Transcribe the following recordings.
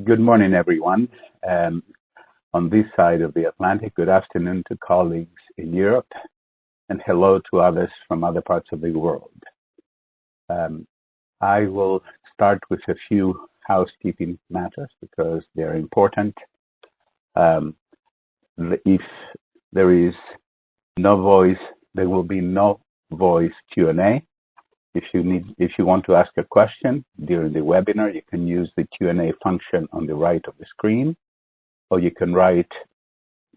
Good morning, everyone. On this side of the Atlantic, good afternoon to colleagues in Europe, and hello to others from other parts of the world. I will start with a few housekeeping matters because they're important. If there is no voice, there will be no voice Q&A. If you want to ask a question during the webinar, you can use the Q&A function on the right of the screen, or you can write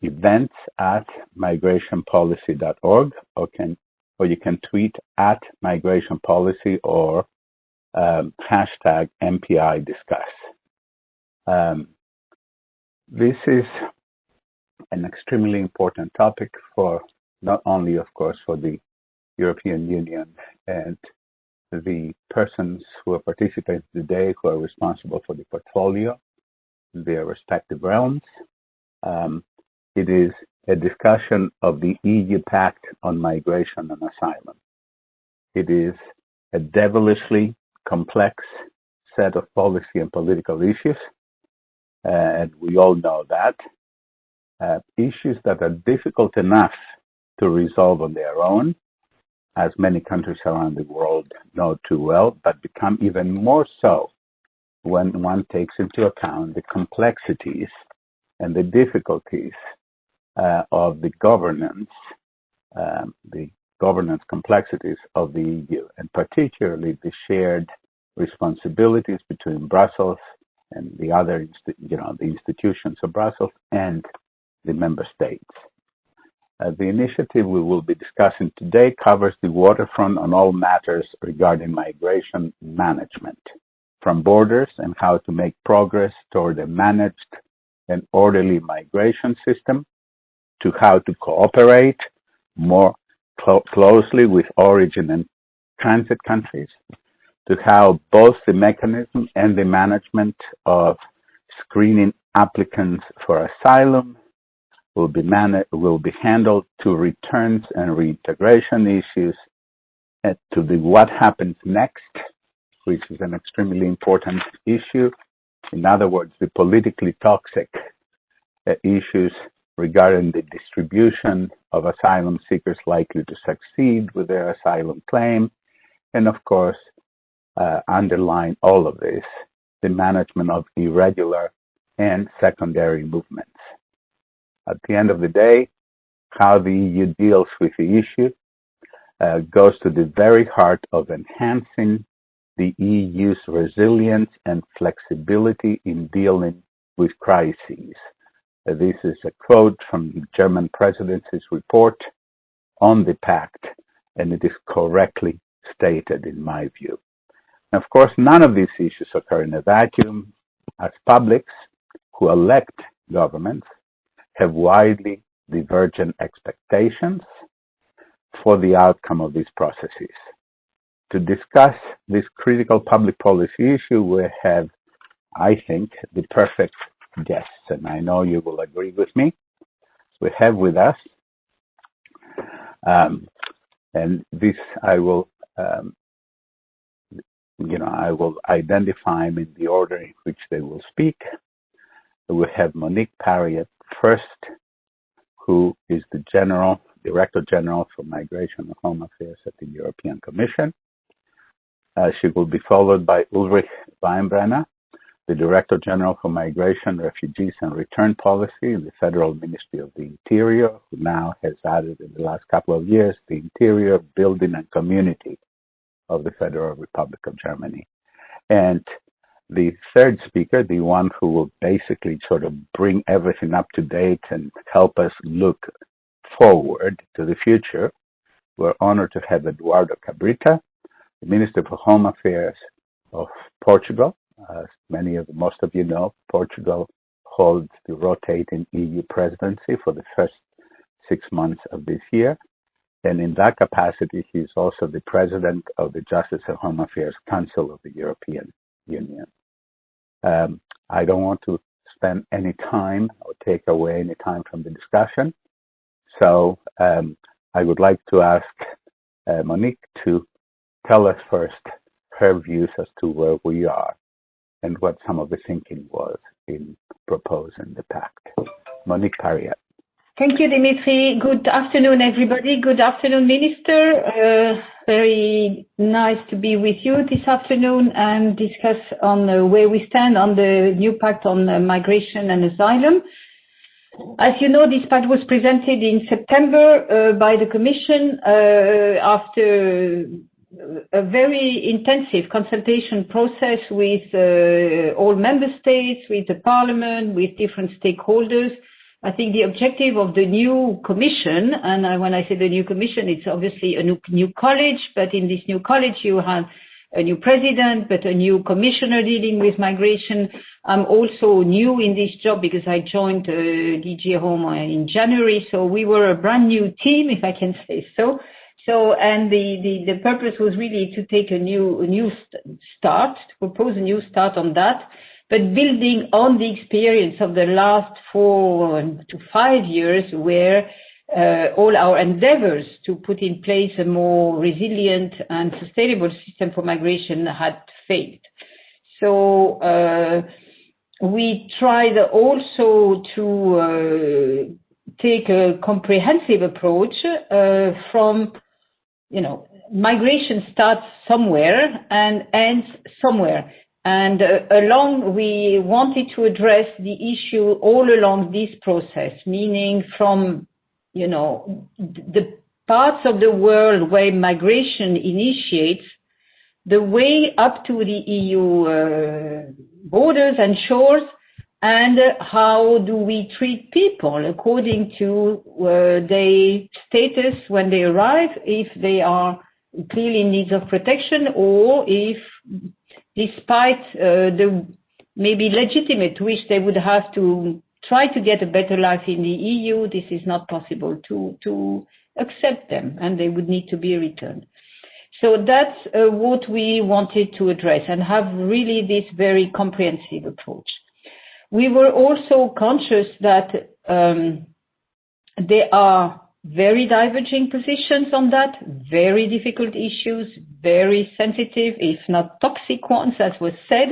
events@migrationpolicy.org, or you can tweet @migrationpolicy or hashtag MPI discuss. This is an extremely important topic for not only, of course, for the European Union and the persons who are participating today who are responsible for the portfolio in their respective realms. It is a discussion of the EU Pact on Migration and Asylum. It is a devilishly complex set of policy and political issues, and we all know that. Issues that are difficult enough to resolve on their own, as many countries around the world know too well, but become even more so when one takes into account the complexities and the difficulties of the governance complexities of the EU, and particularly the shared responsibilities between Brussels and the other, the institutions of Brussels and the member states. The initiative we will be discussing today covers the waterfront on all matters regarding migration management, from borders and how to make progress toward a managed and orderly migration system, to how to cooperate more closely with origin and transit countries, to how both the mechanism and the management of screening applicants for asylum will be handled, to returns and reintegration issues, and to the what happens next, which is an extremely important issue. In other words, the politically toxic issues regarding the distribution of asylum seekers likely to succeed with their asylum claim, and of course, underlying all of this, the management of irregular and secondary movements. At the end of the day, how the EU deals with the issue goes to the very heart of enhancing the EU's resilience and flexibility in dealing with crises. This is a quote from the German Presidency's report on the Pact, and it is correctly stated in my view. And of course, none of these issues occur in a vacuum, as publics who elect governments have widely divergent expectations for the outcome of these processes. To discuss this critical public policy issue, we have, I think, the perfect guests, and I know you will agree with me. We have with us, and this I will identify them in the order in which they will speak. We have Monique Parriott first, who is the Director General for Migration and Home Affairs at the European Commission. She will be followed by Ulrich Weinbrenner, the Director General for Migration, Refugees and Return Policy in the Federal Ministry of the Interior, who now has added in the last couple of years the Interior, Building and Community of the Federal Republic of Germany. And the third speaker, the one who will basically sort of bring everything up to date and help us look forward to the future, we're honored to have Eduardo Cabrita, the Minister for Home Affairs of Portugal. As most of you know, Portugal holds the rotating EU Presidency for the first 6 months of this year. And in that capacity, he's also the President of the Justice and Home Affairs Council of the European Union. I don't want to spend any time or take away any time from the discussion. So I would like to ask Monique to tell us first her views as to where we are and what some of the thinking was in proposing the pact. Monique Pariat. Thank you, Dimitri. Good afternoon, everybody. Good afternoon, Minister. Very nice to be with you this afternoon and discuss on where we stand on the new pact on migration and asylum. As you know, this pact was presented in September by the Commission after a very intensive consultation process with all member states, with the Parliament, with different stakeholders. I think the objective of the new Commission, and when I say the new Commission, it's obviously a new college, but in this new college you have a new president, but a new commissioner dealing with migration. I'm also new in this job because I joined DG Home in January, so we were a brand new team, if I can say so. And the purpose was really to take a new start, to propose a new start on that, but building on the experience of the last 4 to 5 years where all our endeavors to put in place a more resilient and sustainable system for migration had failed. So we tried also to take a comprehensive approach from, migration starts somewhere and ends somewhere. And we wanted to address the issue all along this process, meaning from, the parts of the world where migration initiates, the way up to the EU borders and shores, and how do we treat people according to their status when they arrive, if they are clearly in need of protection, or if despite the maybe legitimate wish they would have to try to get a better life in the EU, this is not possible to accept them and they would need to be returned. So that's what we wanted to address and have really this very comprehensive approach. We were also conscious that there are very diverging positions on that, very difficult issues, very sensitive, if not toxic ones, as was said.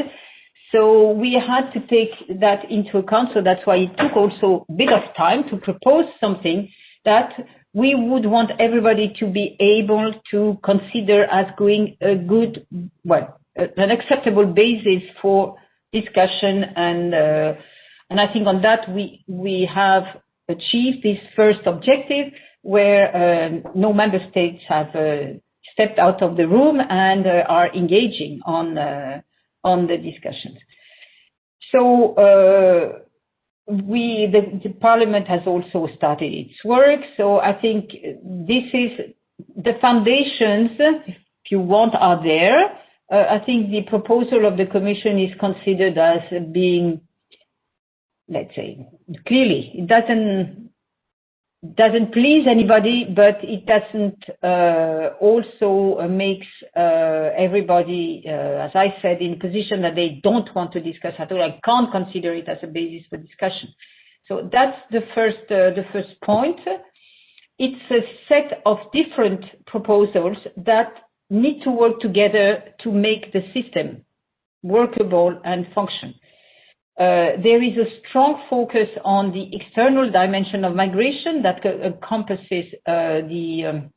So we had to take that into account. So that's why it took also a bit of time to propose something that we would want everybody to be able to consider as going a good, an acceptable basis for discussion. And I think on that we have achieved this first objective where no member states have stepped out of the room and are engaging on the discussions. So the Parliament has also started its work. So I think this is the foundations, if you want, are there. I think the proposal of the Commission is considered as being, let's say, clearly, it doesn't please anybody, but it doesn't also makes everybody, as I said, in a position that they don't want to discuss at all. I can't consider it as a basis for discussion. So that's the first point. It's a set of different proposals that need to work together to make the system workable and function. There is a strong focus on the external dimension of migration that encompasses the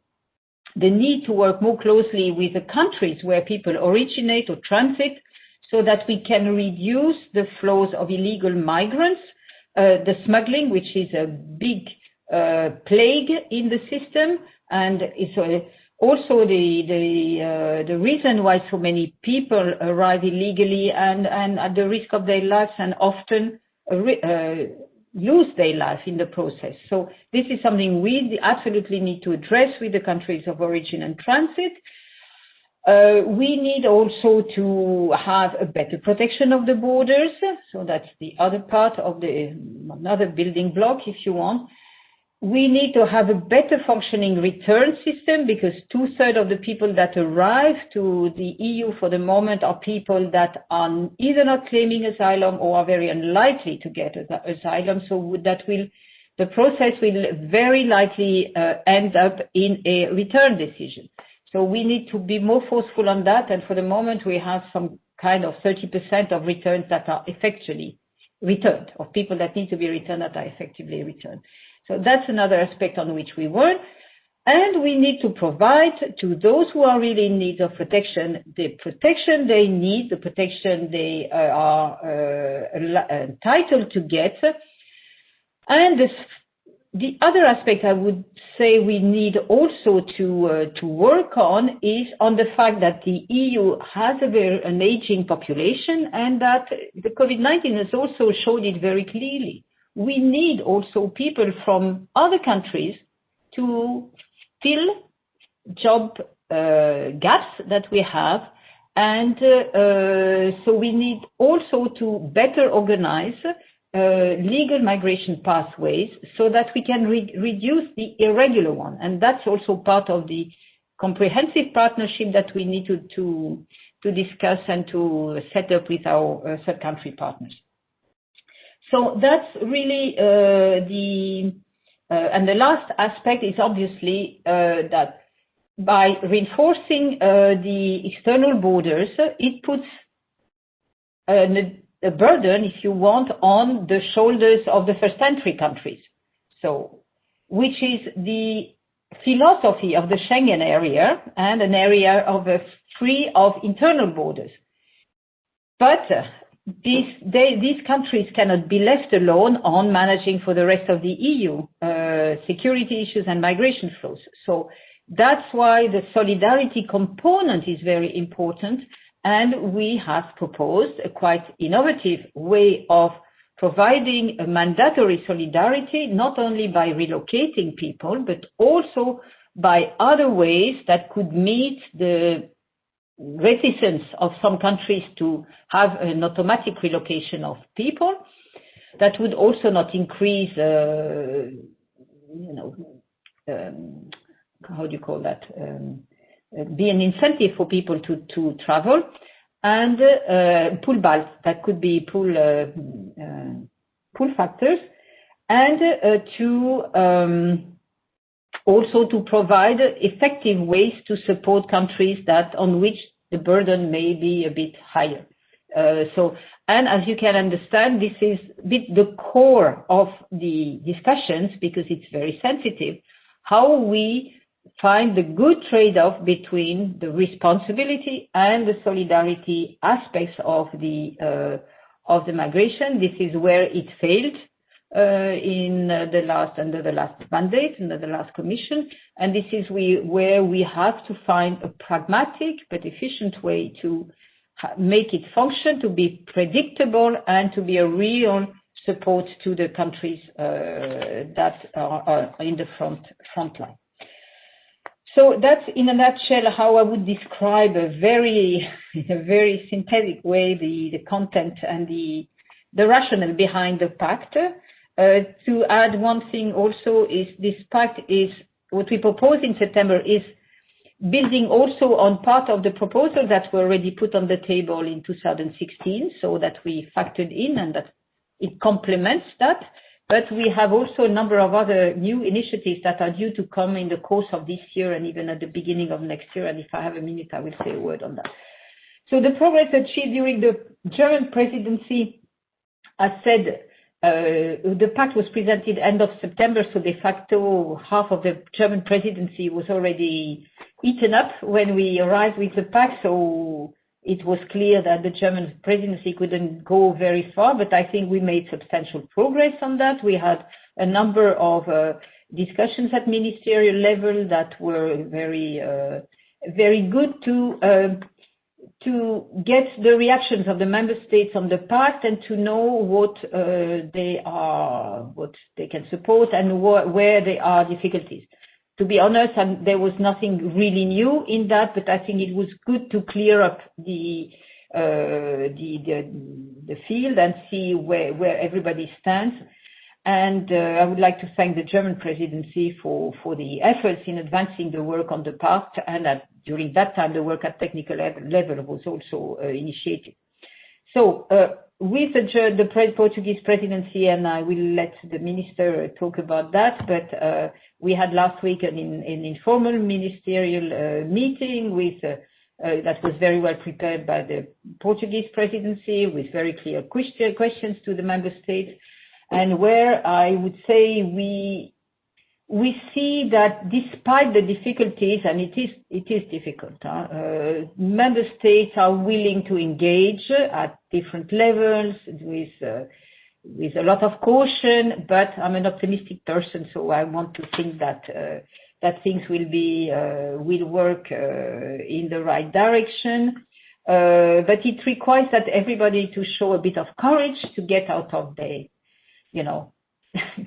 need to work more closely with the countries where people originate or transit so that we can reduce the flows of illegal migrants, the smuggling, which is a big plague in the system, and it's also the reason why so many people arrive illegally and at the risk of their lives and often lose their life in the process. So this is something we absolutely need to address with the countries of origin and transit. We need also to have a better protection of the borders. So that's the other part of another building block, if you want. We need to have a better functioning return system because 2/3 of the people that arrive to the EU for the moment are people that are either not claiming asylum or are very unlikely to get asylum. So the process will very likely end up in a return decision. So we need to be more forceful on that. And for the moment, we have some kind of 30% of returns that are effectively returned, of people that need to be returned that are effectively returned. So that's another aspect on which we work. And we need to provide to those who are really in need of protection, the protection they need, the protection they are entitled to get. And the other aspect I would say we need also to work on is on the fact that the EU has an aging population, and that the COVID-19 has also showed it very clearly. We need also people from other countries to fill job gaps that we have, and so we need also to better organize legal migration pathways so that we can reduce the irregular one, and that's also part of the comprehensive partnership that we need to discuss and to set up with our third country partners. So that's really and the last aspect is obviously that by reinforcing the external borders, it puts a burden, if you want, on the shoulders of the first entry countries. So, which is the philosophy of the Schengen area and an area of free of internal borders. But these countries cannot be left alone on managing for the rest of the EU security issues and migration flows. So that's why the solidarity component is very important, and we have proposed a quite innovative way of providing a mandatory solidarity, not only by relocating people, but also by other ways that could meet the reticence of some countries to have an automatic relocation of people. That would also not increase, how do you call that? Be an incentive for people to travel, and pull balls, that could be pull factors, and also to provide effective ways to support countries on which the burden may be a bit higher. And as you can understand, this is a bit the core of the discussions, because it's very sensitive, how we find the good trade-off between the responsibility and the solidarity aspects of the migration. This is where it failed under the last mandate, under the last Commission, and this is where we have to find a pragmatic but efficient way to make it function, to be predictable, and to be a real support to the countries that are in the front line. So that's, in a nutshell, how I would describe in a very synthetic way the content and the rationale behind the pact. To add one thing also is this pact is what we propose in September is building also on part of the proposals that were already put on the table in 2016, so that we factored in and that it complements that. But we have also a number of other new initiatives that are due to come in the course of this year and even at the beginning of next year. And if I have a minute, I will say a word on that. So the progress achieved during the German presidency, as said, the pact was presented end of September, so de facto half of the German presidency was already eaten up when we arrived with the pact. So it was clear that the German presidency couldn't go very far, but I think we made substantial progress on that. We had a number of discussions at ministerial level that were very good to get the reactions of the member states on the pact and to know what they can support and where there are difficulties. To be honest, and there was nothing really new in that, but I think it was good to clear up the field and see where everybody stands. And I would like to thank the German presidency for the efforts in advancing the work on the pact, and during that time the work at technical level was also initiated. So with the Portuguese presidency, and I will let the minister talk about that, but we had last week an informal ministerial meeting with that was very well prepared by the Portuguese Presidency with very clear questions to the member states, and where I would say we see that despite the difficulties, and it is difficult, member states are willing to engage at different levels with a lot of caution, but I'm an optimistic person, so I want to think that things will work in the right direction. But it requires that everybody to show a bit of courage to get out of the,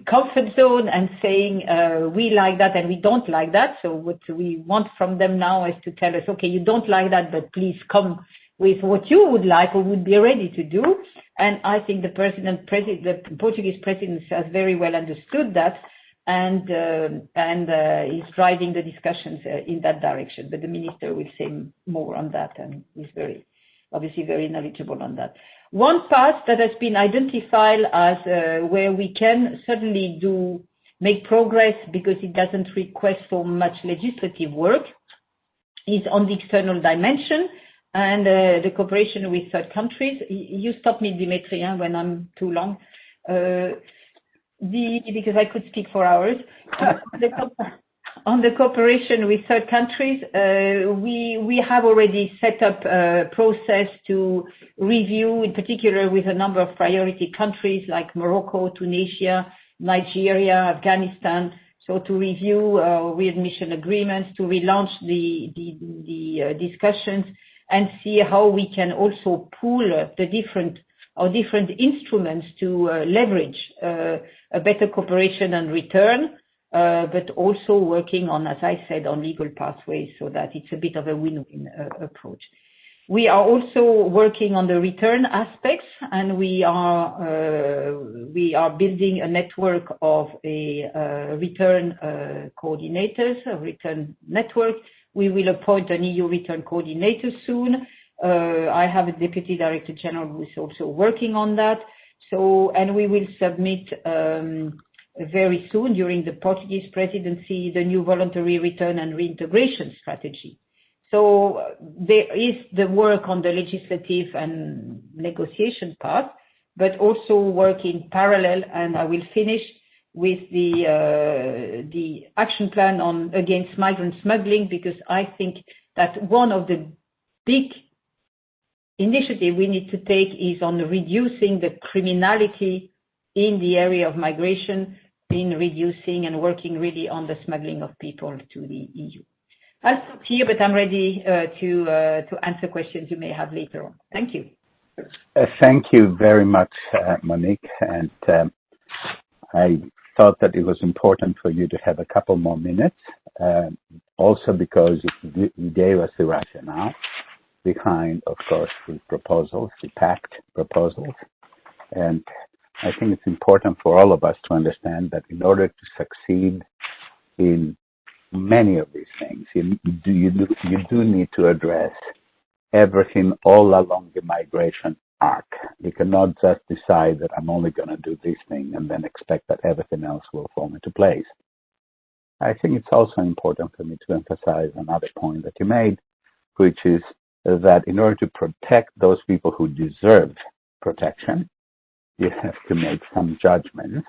comfort zone and saying we like that and we don't like that. So what we want from them now is to tell us, okay, you don't like that, but please come with what you would like or would be ready to do. And I think the Portuguese Presidency has very well understood that and is driving the discussions in that direction. But the minister will say more on that, and is obviously very knowledgeable on that. One path that has been identified as where we can certainly make progress because it doesn't request so much legislative work is on the external dimension and the cooperation with third countries. You stop me, Dimitri, when I'm too long, because I could speak for hours. On the cooperation with third countries, we have already set up a process to review, in particular with a number of priority countries like Morocco, Tunisia, Nigeria, Afghanistan, so to review readmission agreements, to relaunch the discussions and see how we can also pool the different instruments to leverage a better cooperation and return. But also working on, as I said, on legal pathways so that it's a bit of a win-win approach. We are also working on the return aspects, and we are building a network of return coordinators, a return network. We will appoint an EU return coordinator soon. I have a Deputy Director General who is also working on that. And we will submit very soon during the Portuguese Presidency, the new voluntary return and reintegration strategy. So there is the work on the legislative and negotiation part, but also work in parallel, and I will finish with the action plan against migrant smuggling, because I think that one of the big initiatives we need to take is on reducing the criminality in the area of migration, in reducing and working really on the smuggling of people to the EU. I'll stop here, but I'm ready to answer questions you may have later on. Thank you. Thank you very much, Monique. And I thought that it was important for you to have a couple more minutes, also because you gave us the rationale behind, of course, the proposals, the pact proposals. And I think it's important for all of us to understand that in order to succeed in many of these things, you do need to address everything all along the migration arc. You cannot just decide that I'm only going to do this thing and then expect that everything else will fall into place. I think it's also important for me to emphasize another point that you made, which is that in order to protect those people who deserve protection, you have to make some judgments,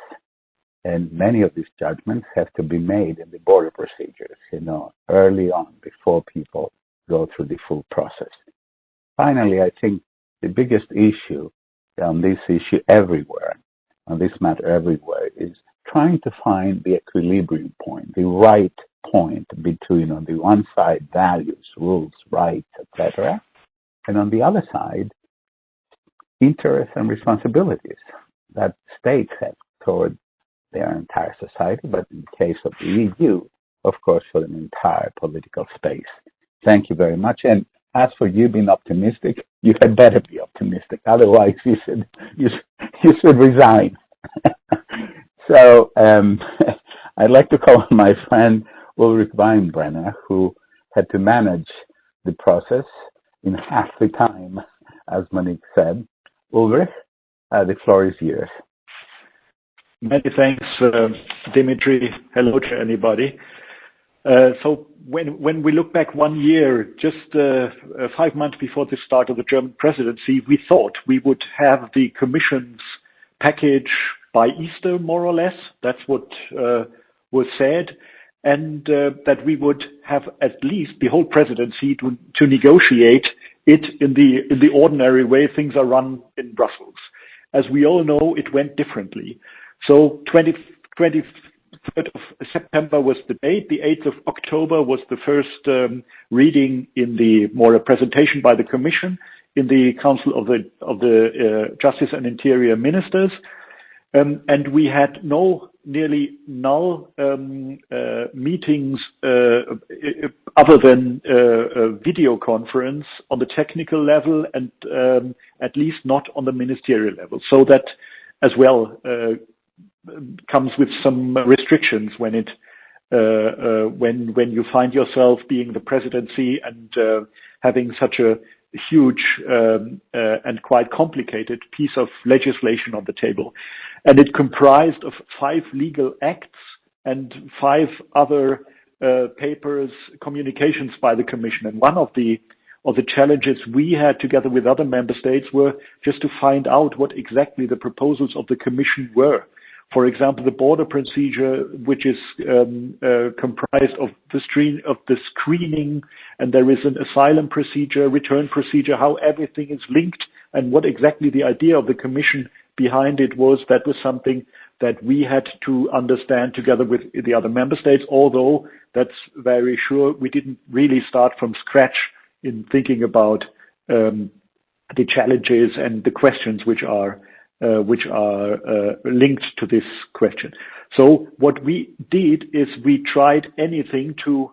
and many of these judgments have to be made in the border procedures, early on, before people go through the full process. Finally, I think the biggest issue on this issue everywhere, on this matter everywhere, is trying to find the equilibrium point, the right point between, on the one side, values, rules, rights, etc., and on the other side, interests and responsibilities that states have toward their entire society, but in the case of the EU, of course, for an entire political space. Thank you very much. And as for you being optimistic, you had better be optimistic. Otherwise, you should resign. So I'd like to call on my friend Ulrich Weinbrenner, who had to manage the process in half the time, as Monique said. Ulrich, the floor is yours. Many thanks, Dimitri. Hello to anybody. So when we look back 1 year, just 5 months before the start of the German presidency, we thought we would have the Commission's package by Easter, more or less. That's what was said, and that we would have at least the whole presidency to negotiate it in the ordinary way things are run in Brussels. As we all know, it went differently. So 23rd of September was the date. The 8th of October was the first reading in a presentation by the Commission in the Council of the Justice and Interior Ministers. And we had nearly null meetings other than a video conference on the technical level and at least not on the ministerial level. So that as well comes with some restrictions when you find yourself being the presidency and having such a huge and quite complicated piece of legislation on the table. And it comprised of 5 legal acts and 5 other papers, communications by the Commission. And one of the challenges we had together with other member states were just to find out what exactly the proposals of the Commission were. For example, the border procedure, which is comprised of the screening, and there is an asylum procedure, return procedure, how everything is linked, and what exactly the idea of the Commission behind it was. That was something that we had to understand together with the other member states, although that's very sure we didn't really start from scratch in thinking about the challenges and the questions which are linked to this question. So what we did is we tried anything to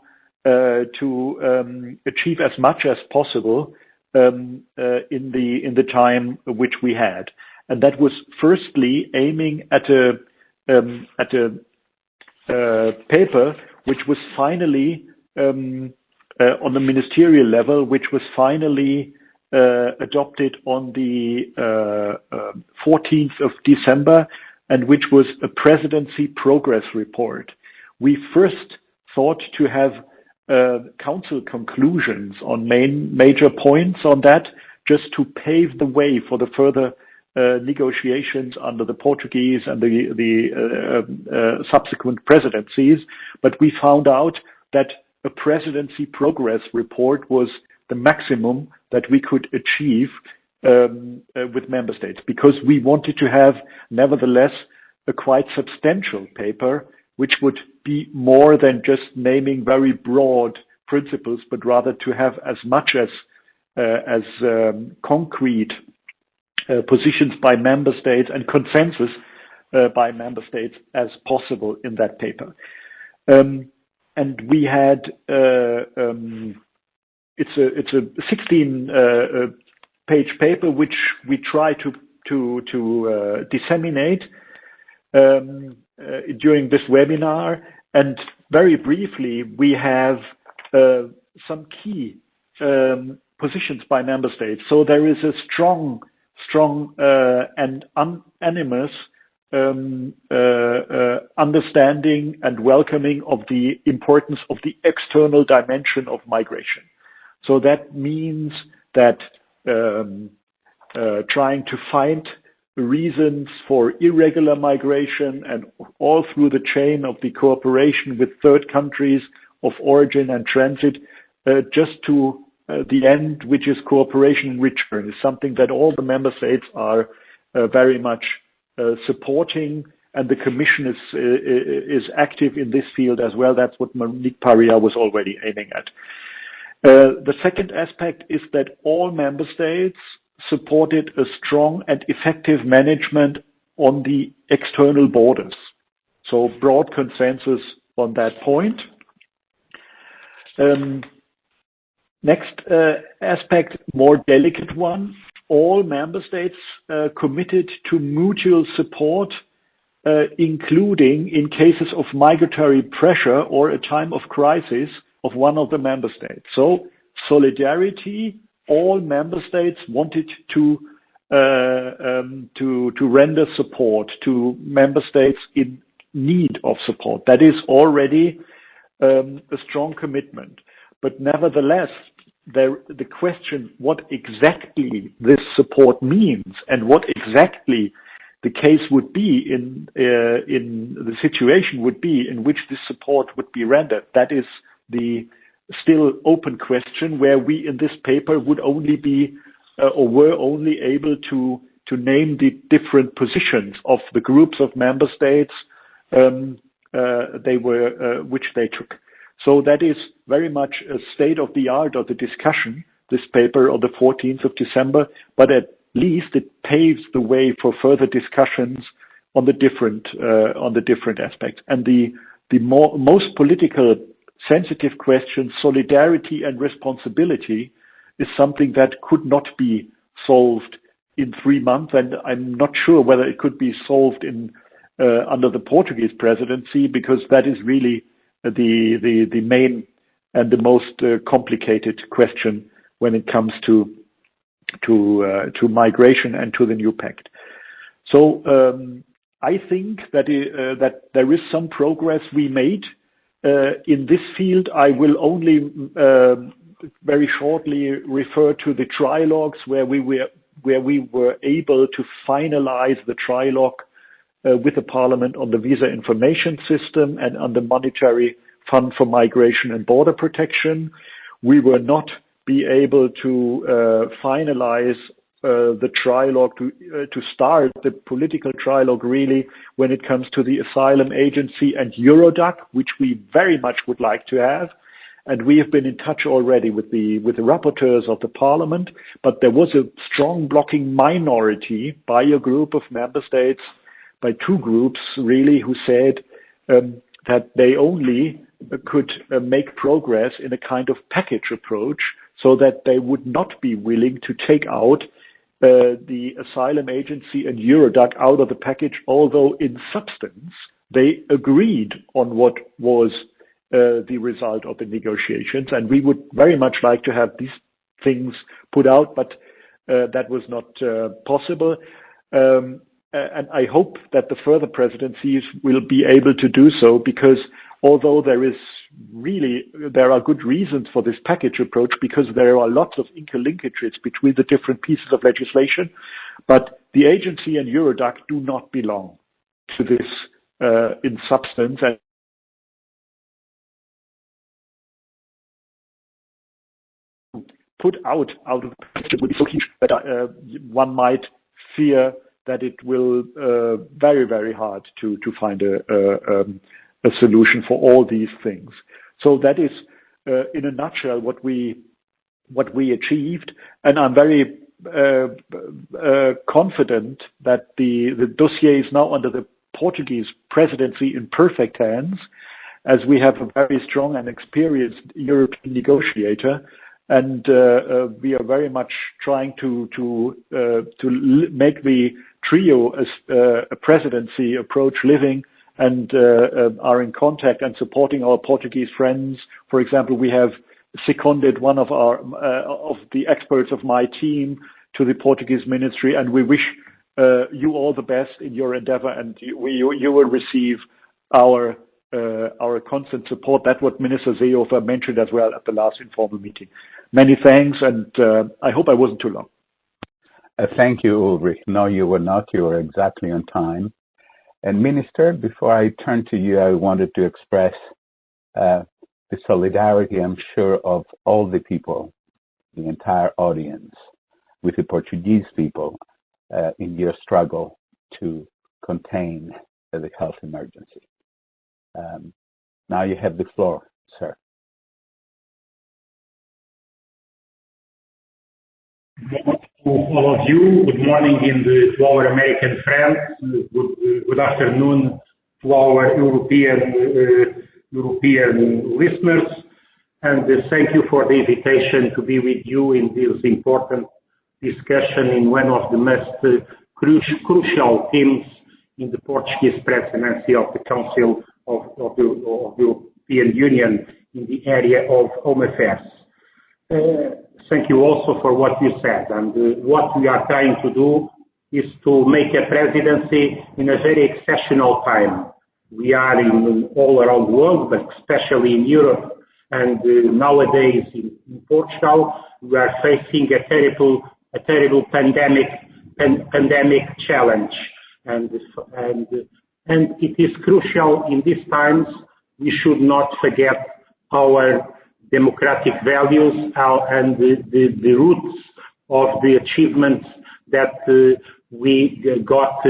achieve as much as possible in the time which we had, and that was firstly aiming at a paper which was finally on the ministerial level, which was finally adopted on the 14th of December, and which was a presidency progress report. We first thought to have council conclusions on major points on that, just to pave the way for the further negotiations under the Portuguese and the subsequent presidencies. But we found out that a presidency progress report was the maximum that we could achieve with member states, because we wanted to have, nevertheless, a quite substantial paper, which would be more than just naming very broad principles, but rather to have as much as concrete positions by member states and consensus by member states as possible in that paper. And we had it's a 16 page paper which we try to disseminate during this webinar. And very briefly, we have some key positions by member states. So there is a strong and unanimous understanding and welcoming of the importance of the external dimension of migration. So that means that trying to find reasons for irregular migration and all through the chain of the cooperation with third countries of origin and transit, just to the end, which is cooperation and return, is something that all the member states are very much supporting, and the Commission is active in this field as well. That's what Monique Paria was already aiming at. The second aspect is that all member states supported a strong and effective management on the external borders. So broad consensus on that point. Next aspect, more delicate one. All member states committed to mutual support, including in cases of migratory pressure or a time of crisis of one of the member states. So solidarity, all member states wanted to render support to member states in need of support. That is already a strong commitment. But nevertheless, the question what exactly this support means and what exactly the case would be in the situation would be in which this support would be rendered, that is the still open question, where we in this paper would only be or were only able to name the different positions of the groups of member states which they took. So that is very much a state of the art of the discussion, this paper on the 14th of December, but at least it paves the way for further discussions on the different aspects. And the most political sensitive question, solidarity and responsibility, is something that could not be solved in 3 months, and I'm not sure whether it could be solved under the Portuguese presidency, because that is really the main and the most complicated question when it comes to migration and to the new pact. So I think that there is some progress we made in this field. I will only very shortly refer to the trilogues where we were able to finalize the trilogue with the Parliament on the visa information system and on the monetary fund for migration and border protection. We were not be able to finalize the trilogue to start the political trilogue really when it comes to the asylum agency and Eurodac, which we very much would like to have. And we have been in touch already with the rapporteurs of the Parliament, but there was a strong blocking minority by a group of member states, by two groups really, who said that they only could make progress in a kind of package approach, so that they would not be willing to take out the asylum agency and Eurodac out of the package, although in substance they agreed on what was the result of the negotiations. And we would very much like to have these things put out, but that was not possible. And I hope that the further presidencies will be able to do so, because although there are good reasons for this package approach, because there are lots of interlinkages between the different pieces of legislation, but the agency and Eurodac do not belong to this in substance. And put out of the picture would be so huge that one might fear that it will very, very hard to find a solution for all these things. So that is, in a nutshell, what we achieved, and I'm very confident that the dossier is now under the Portuguese presidency in perfect hands, as we have a very strong and experienced European negotiator. And we are very much trying to make the trio as a presidency approach living, and are in contact and supporting our Portuguese friends. For example, we have seconded one of the experts of my team to the Portuguese ministry, and we wish you all the best in your endeavor, and you will receive our constant support. That's what Minister Seehofer mentioned as well at the last informal meeting. Many thanks, and I hope I wasn't too long. Thank you, Ulrich. No, you were not. You were exactly on time. And Minister, before I turn to you, I wanted to express the solidarity, I'm sure, of all the people, the entire audience, with the Portuguese people in your struggle to contain the health emergency. Now you have the floor, sir. To all of you, good morning to our American friends, good afternoon to our European listeners, and thank you for the invitation to be with you in this important discussion in one of the most crucial themes in the Portuguese presidency of the Council of the European Union in the area of home affairs. Thank you also for what you said, and what we are trying to do is to make a presidency in a very exceptional time. we are in all around the world, but especially in Europe and nowadays in Portugal, we are facing a terrible pandemic challenge, and it is crucial in these times. We should not forget our democratic values and the roots of the achievements that we got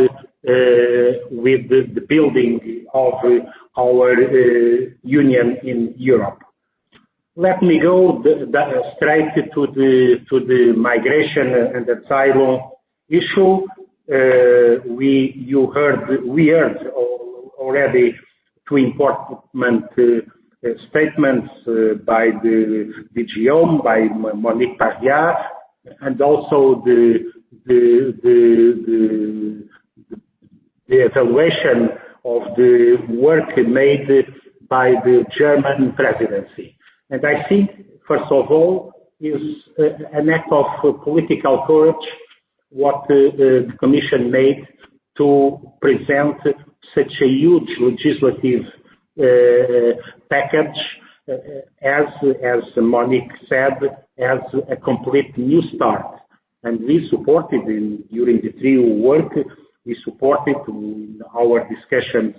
with the building of our union in Europe. Let me go straight to the migration and asylum issue. We heard already two important statements by the DG by Monique Parriat, and also the evaluation of the work made by the German presidency. And I think, first of all, is an act of political courage what the Commission made to present such a huge legislative package, as Monique said, as a complete new start. And we supported, during the trio work, we supported our discussions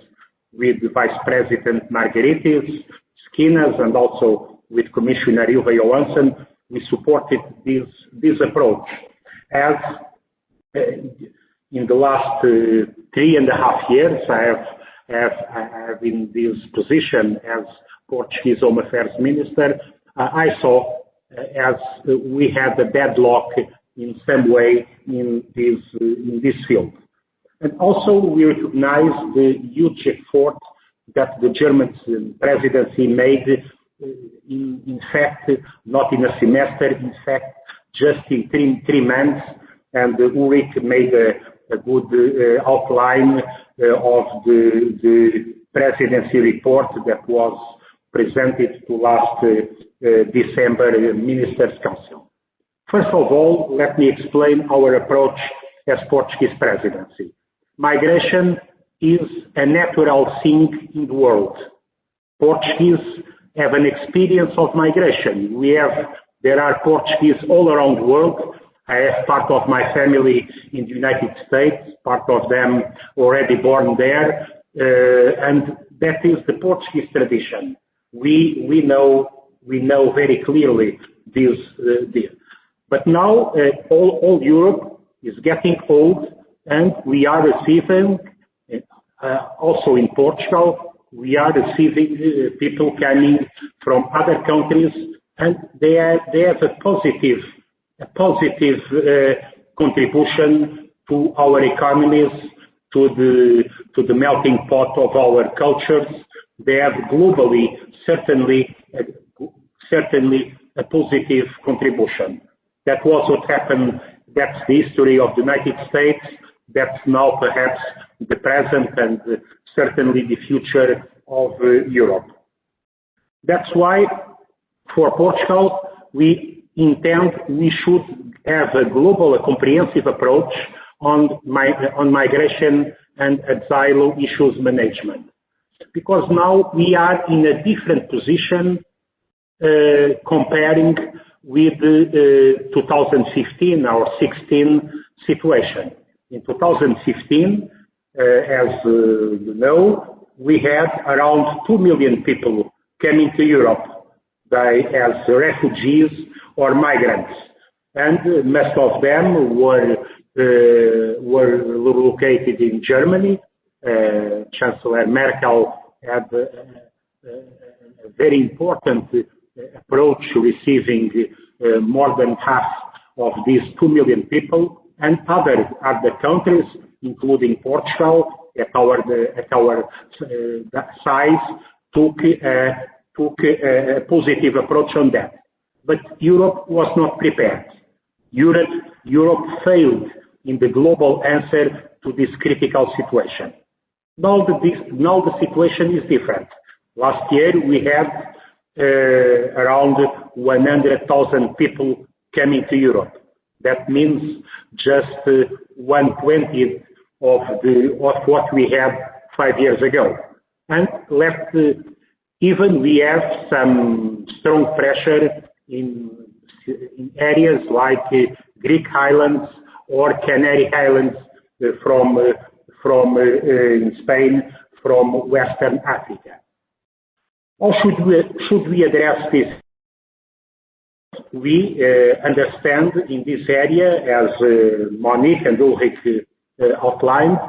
with Vice President Margaritis, Skinas, and also with Commissioner Ylva Johansson. We supported this approach. As in the last 3.5 years, I have in this position as Portuguese Home Affairs Minister, I saw as we had a deadlock in some way in this field. And also we recognize the huge effort that the German presidency made, in fact, not in a semester, in fact, just in three months, and Ulrich made a good outline of the presidency report that was presented to last December Ministers' Council. First of all, let me explain our approach as Portuguese presidency. Migration is a natural thing in the world. Portuguese have an experience of migration. There are Portuguese all around the world. I have part of my family in the United States, part of them already born there, and that is the Portuguese tradition. We know very clearly this. But now all Europe is getting old, and we are receiving, also in Portugal, we are receiving people coming from other countries, and they have a positive contribution to our economies, to the melting pot of our cultures. They have globally certainly a positive contribution. That was what happened. That's the history of the United States. That's now perhaps the present and certainly the future of Europe. That's why for Portugal we should have a global, a comprehensive approach on migration and asylum issues management. Because now we are in a different position comparing with 2015 or 16 situation. In 2015, as you know, we had around 2 million people coming to Europe as refugees or migrants, and most of them were located in Germany. Chancellor Merkel had a very important approach to receiving more than half of these 2 million people, and other countries, including Portugal, at our size, took a positive approach on that. But Europe was not prepared. Europe failed in the global answer to this critical situation. Now the situation is different. Last year we had around 100,000 people coming to Europe. That means just 1/20 of what we had 5 years ago. And even we have some strong pressure in areas like Greek islands or Canary Islands from Spain, from Western Africa. How should we address this? We understand in this area, as Monique and Ulrich outlined,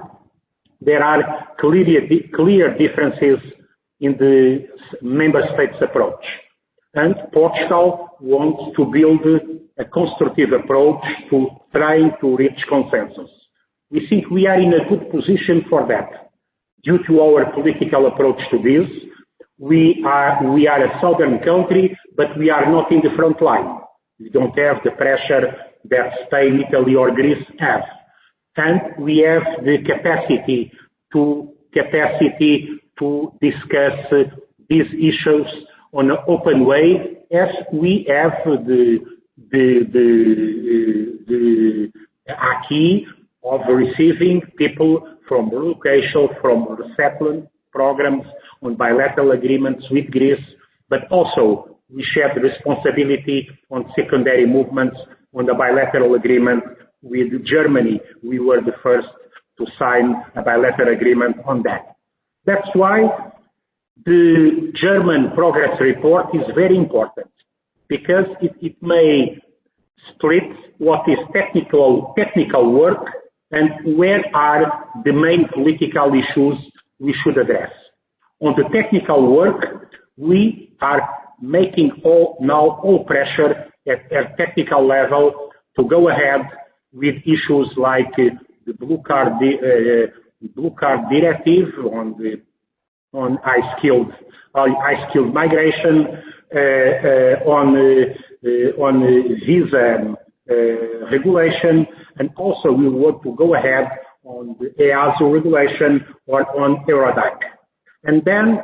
there are clear differences in the member states' approach. And Portugal wants to build a constructive approach to trying to reach consensus. We think we are in a good position for that. Due to our political approach to this, we are a southern country, but we are not in the front line. We don't have the pressure that Spain, Italy, or Greece have. And we have the capacity to discuss these issues on an open way, as we have the acquis of receiving people from relocation, from resettlement programs on bilateral agreements with Greece, but also we share the responsibility on secondary movements on the bilateral agreement with Germany. We were the first to sign a bilateral agreement on that. That's why the German progress report is very important, because it may split what is technical work and where are the main political issues we should address. On the technical work, we are making all pressure at technical level to go ahead with issues like the blue card directive on high-skilled migration, on visa regulation, and also we want to go ahead on the EASO regulation or on Eurodac. And then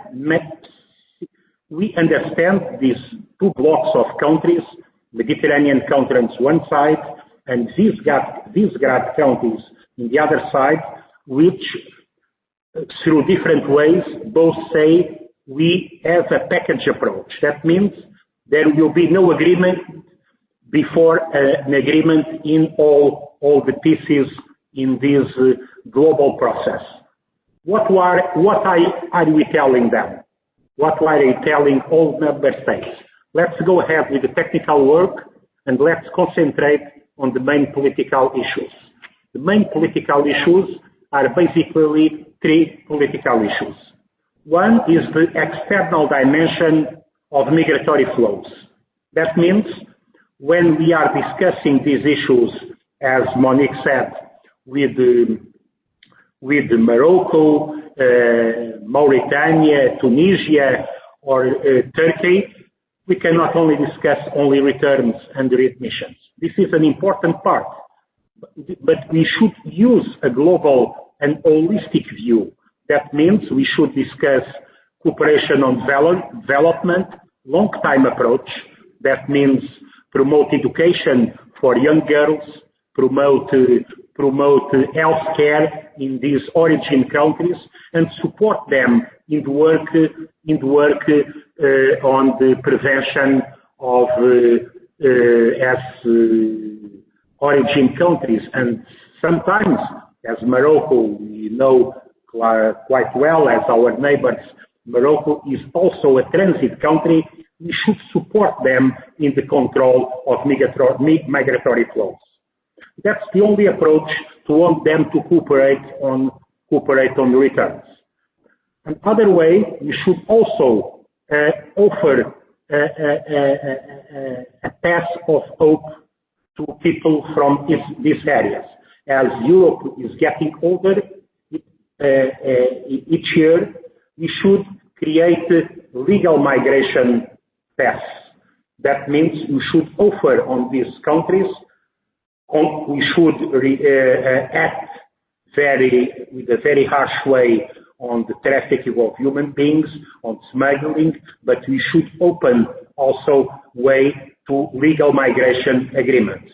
we understand these two blocks of countries, Mediterranean countries on one side and Visegrad countries on the other side, which through different ways both say we have a package approach. That means there will be no agreement before an agreement in all the pieces in this global process. What are we telling them? What are we telling all member states? Let's go ahead with the technical work and let's concentrate on the main political issues. The main political issues are basically three political issues. One is the external dimension of migratory flows. That means when we are discussing these issues, as Monique said, with Morocco, Mauritania, Tunisia, or Turkey, we cannot only discuss only returns and readmissions. This is an important part, but we should use a global and holistic view. That means we should discuss cooperation on development, long-time approach. That means promote education for young girls, promote healthcare in these origin countries, and support them in the work on the prevention of origin countries. And sometimes, as Morocco, we know quite well as our neighbors, Morocco is also a transit country. We should support them in the control of migratory flows. That's the only approach to want them to cooperate on returns. Another way, we should also offer a path of hope to people from these areas. As Europe is getting older each year, we should create legal migration paths. That means we should offer on these countries, we should act with a very harsh way on the trafficking of human beings, on smuggling, but we should open also way to legal migration agreements.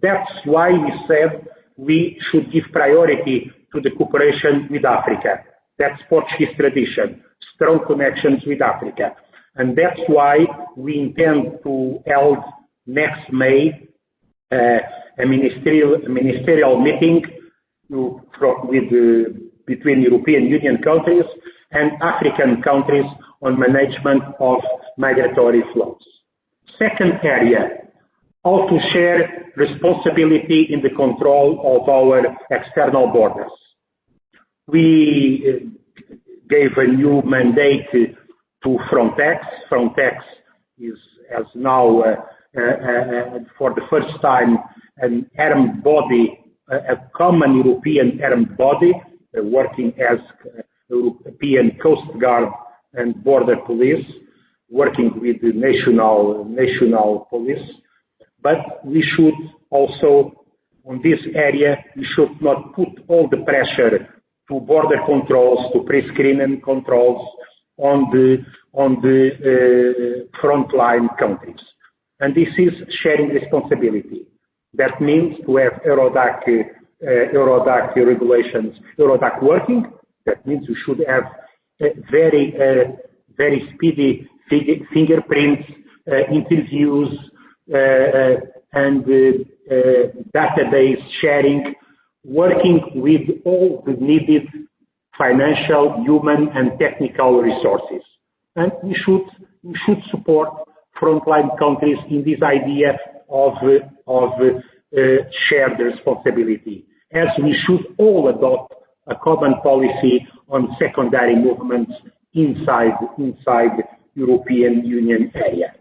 That's why we said we should give priority to the cooperation with Africa. That's Portuguese tradition, strong connections with Africa. And that's why we intend to hold next May a ministerial meeting between European Union countries and African countries on management of migratory flows. Second area, how to share responsibility in the control of our external borders. We gave a new mandate to Frontex. Frontex has now, for the first time, an armed body, a common European armed body, working as European Coast Guard and Border Police, working with the national police. But we should also, on this area, we should not put all the pressure to border controls, to pre-screening controls on the frontline countries. And this is sharing responsibility. That means to have Eurodac regulations, Eurodac working. That means we should have very speedy fingerprints, interviews, and database sharing, working with all the needed financial, human, and technical resources. And we should support frontline countries in this idea of shared responsibility, as we should all adopt a common policy on secondary movements inside European Union area.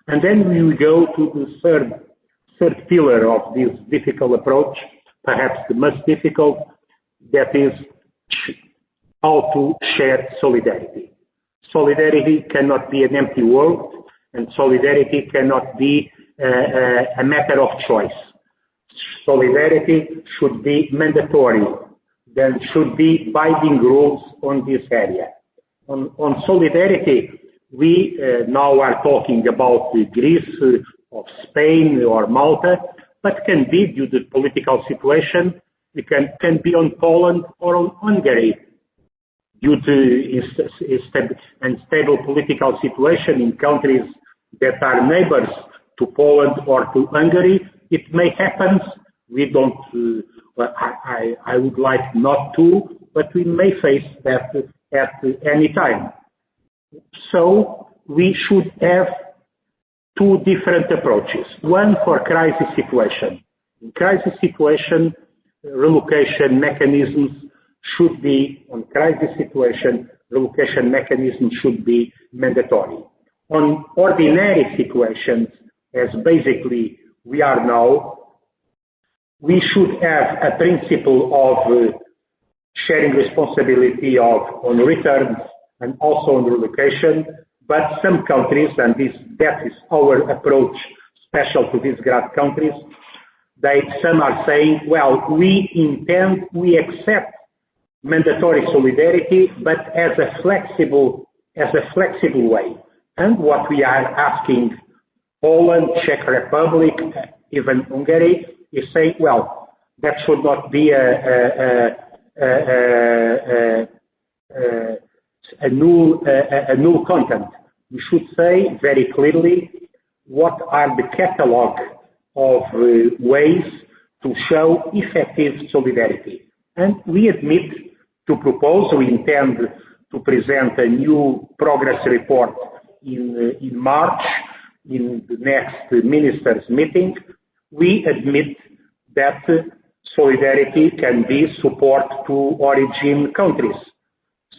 And then we will go to the third pillar of this difficult approach, perhaps the most difficult, that is how to share solidarity. Solidarity cannot be an empty word, and solidarity cannot be a matter of choice. Solidarity should be mandatory. There should be binding rules on this area. On solidarity, we now are talking about Greece, of Spain or Malta, but can be due to the political situation. It can be on Poland or on Hungary. Due to unstable political situation in countries that are neighbors to Poland or to Hungary, it may happen. We don't. I would like not to, but we may face that at any time. So we should have two different approaches. One for crisis situation. In crisis situation, relocation mechanisms should be, on crisis situation, relocation mechanisms should be mandatory. On ordinary situations, as basically we are now, we should have a principle of sharing responsibility on returns and also on relocation, but some countries, and that is our approach special to these GRAD countries, some are saying, well, we accept mandatory solidarity, but as a flexible way. And what we are asking Poland, Czech Republic, even Hungary, is saying, well, that should not be a null content. We should say very clearly what are the catalog of ways to show effective solidarity. And we admit to propose, we intend to present a new progress report in March, in the next ministers' meeting. We admit that solidarity can be support to origin countries.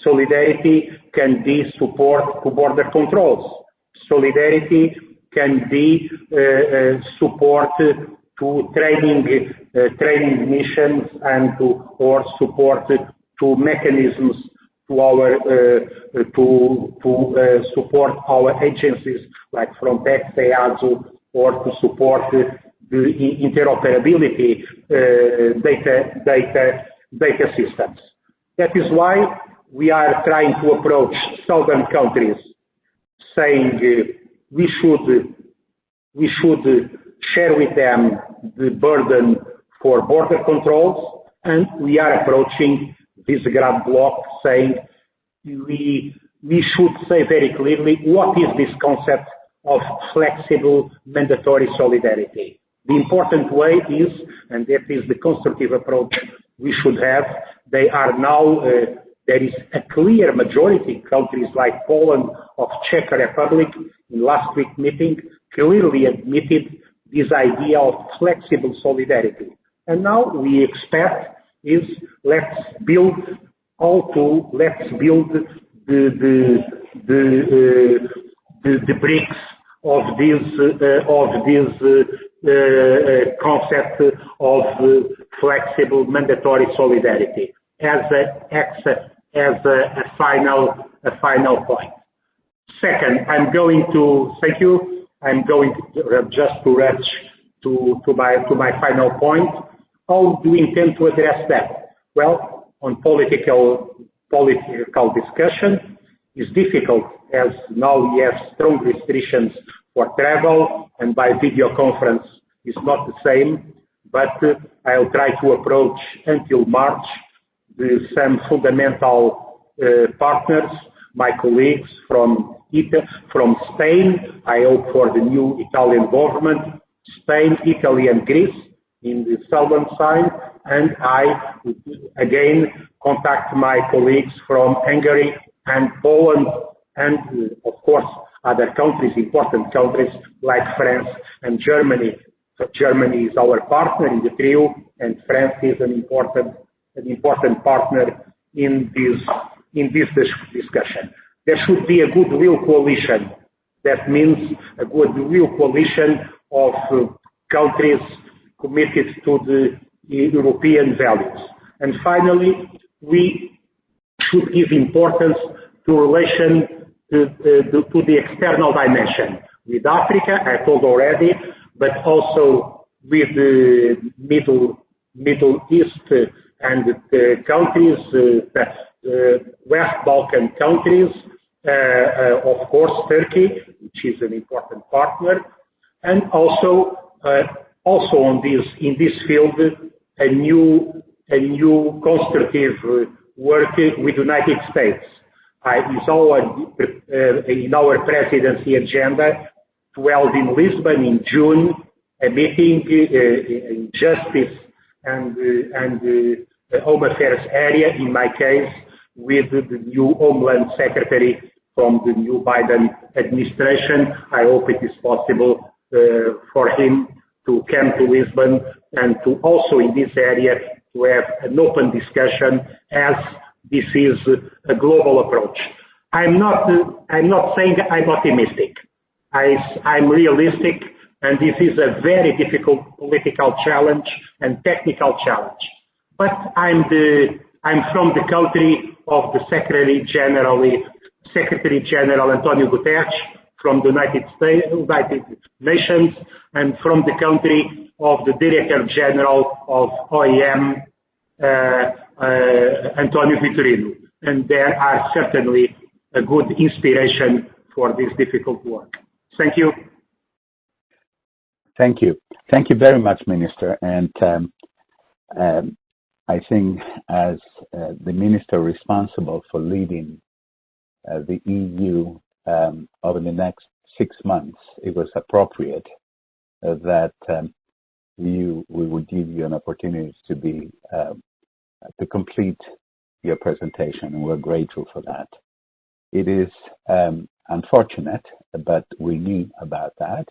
Solidarity can be support to border controls. Solidarity can be support to training missions and or support to mechanisms to support our agencies like Frontex, EASO, or to support the interoperability data systems. That is why we are trying to approach southern countries, saying we should share with them the burden for border controls, and we are approaching this Visegrad bloc, saying we should say very clearly what is this concept of flexible mandatory solidarity. The important way is, and that is the constructive approach we should have, they are now, there is a clear majority in countries like Poland of Czech Republic in last week meeting clearly admitted this idea of flexible solidarity. And now we expect is let's build the bricks of this concept of flexible mandatory solidarity as a final point. Second, thank you. I'm going to just to rush to my final point. How do we intend to address that? Well, on political discussion is difficult, as now we have strong restrictions for travel, and by video conference is not the same, but I'll try to approach until March some fundamental partners, my colleagues from Spain. I hope for the new Italian government, Spain, Italy and Greece in the southern side, and I again contact my colleagues from Hungary and Poland and of course other countries, important countries like France and Germany. So Germany is our partner in the trio, and France is an important partner in this discussion. There should be a goodwill coalition. That means a goodwill coalition of countries committed to the European values. And finally, we should give importance to relation to the external dimension with Africa, I told already, but also with the Middle East and the countries, West Balkan countries, of course Turkey, which is an important partner, and also in this field a new constructive work with the United States. In our presidency agenda, 12 in Lisbon in June, a meeting in justice and home affairs area, in my case, with the new Homeland Secretary from the new Biden administration. I hope it is possible for him to come to Lisbon and to also in this area to have an open discussion, as this is a global approach. I'm not saying I'm optimistic. I'm realistic, and this is a very difficult political challenge and technical challenge. But I'm from the country of the Secretary General Antonio Guterres, from the United Nations, and from the country of the Director General of OIM, Antonio Vitorino. And there are certainly a good inspiration for this difficult work. Thank you. Thank you. Thank you very much, Minister. And I think as the Minister responsible for leading the EU over the next 6 months, it was appropriate that we would give you an opportunity to complete your presentation, and we're grateful for that. It is unfortunate, but we knew about that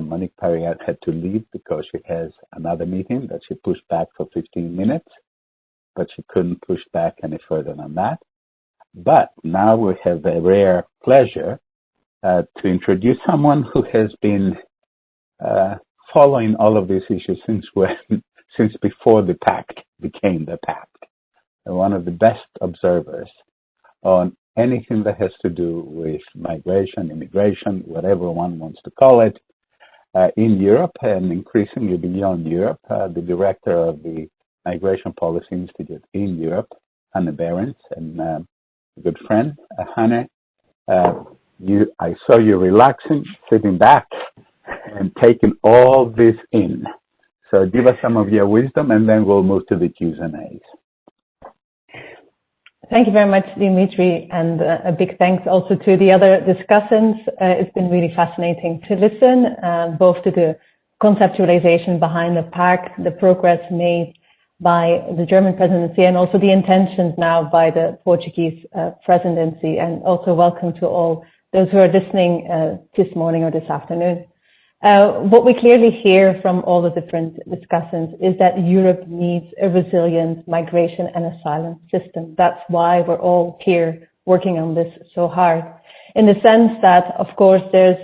Monique Pariat had to leave because she has another meeting that she pushed back for 15 minutes, but she couldn't push back any further than that. But now we have the rare pleasure to introduce someone who has been following all of these issues since before the pact became the pact. And one of the best observers on anything that has to do with migration, immigration, whatever one wants to call it, in Europe and increasingly beyond Europe, the director of the Migration Policy Institute in Europe, Hanne Behrens, and a good friend. Hanne, I saw you relaxing, sitting back, and taking all this in. So give us some of your wisdom, and then we'll move to the Q's and A's. Thank you very much, Dimitri, and a big thanks also to the other discussants. It's been really fascinating to listen, both to the conceptualization behind the pact, the progress made by the German presidency, and also the intentions now by the Portuguese presidency. And also welcome to all those who are listening this morning or this afternoon. What we clearly hear from all the different discussants is that Europe needs a resilient migration and asylum system. That's why we're all here working on this so hard. In the sense that, of course, there's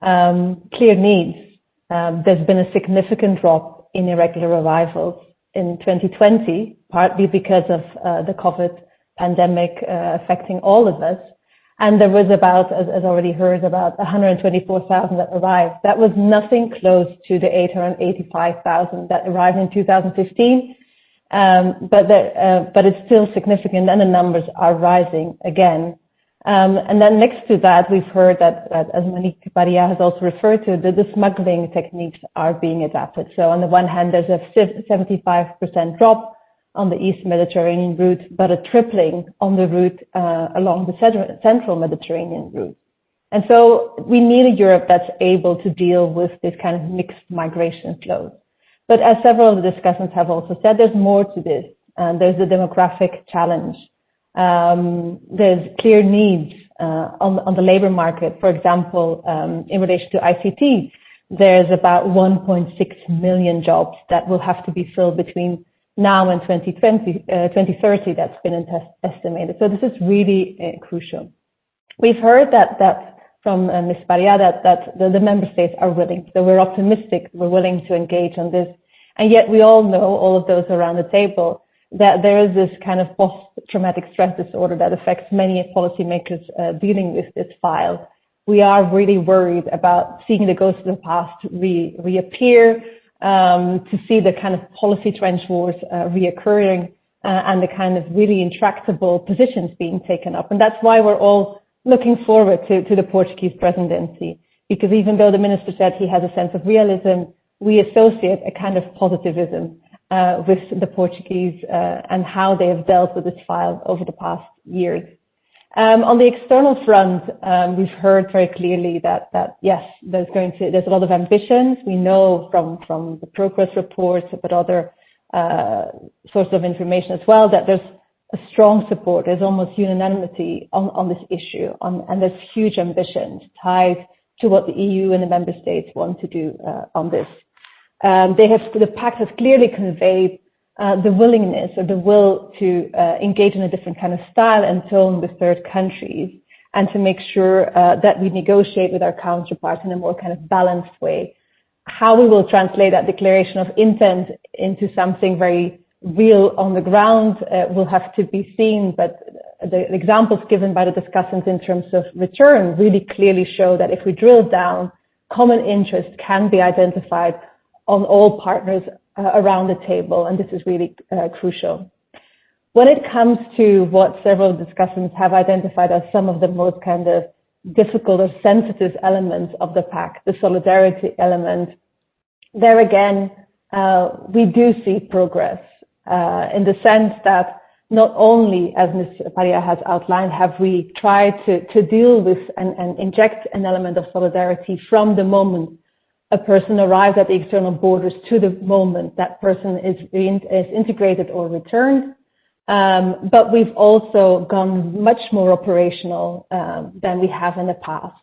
clear needs. There's been a significant drop in irregular arrivals in 2020, partly because of the COVID pandemic affecting all of us. And there was about, as already heard, about 124,000 that arrived. That was nothing close to the 885,000 that arrived in 2015. But it's still significant, and the numbers are rising again. And then next to that, we've heard that as Monique Baria has also referred to, the smuggling techniques are being adapted. So on the one hand, there's a 75% drop on the East Mediterranean route, but a tripling on the route along the Central Mediterranean route. And so we need a Europe that's able to deal with this kind of mixed migration flows. But as several of the discussants have also said, there's more to this. There's the demographic challenge. There's clear needs on the labor market. For example, in relation to ICT, there's about 1.6 million jobs that will have to be filled between now and 2030, that's been estimated. So this is really crucial. We've heard that from Ms. Baria that the member states are willing. So we're optimistic, we're willing to engage on this. And yet we all know, all of those around the table, that there is this kind of post-traumatic stress disorder that affects many policymakers dealing with this file. We are really worried about seeing the ghosts of the past reappear, to see the kind of policy trench wars reoccurring, and the kind of really intractable positions being taken up. And that's why we're all looking forward to the Portuguese presidency, because even though the minister said he has a sense of realism, we associate a kind of positivism with the Portuguese and how they have dealt with this file over the past years. On the external front, we've heard very clearly that yes, there's a lot of ambitions. We know from the progress reports, but other sources of information as well, that there's a strong support. There's almost unanimity on this issue, and there's huge ambitions tied to what the EU and the member states want to do on this. The pact has clearly conveyed the willingness or the will to engage in a different kind of style and tone with third countries, and to make sure that we negotiate with our counterparts in a more kind of balanced way. How we will translate that declaration of intent into something very real on the ground will have to be seen, but the examples given by the discussants in terms of return really clearly show that if we drill down, common interest can be identified on all partners around the table, and this is really crucial. When it comes to what several discussants have identified as some of the most kind of difficult or sensitive elements of the pact, the solidarity element, there again, we do see progress in the sense that not only, as Ms. Paria has outlined, have we tried to deal with and inject an element of solidarity from the moment a person arrives at the external borders to the moment that person is integrated or returned. But we've also gone much more operational than we have in the past.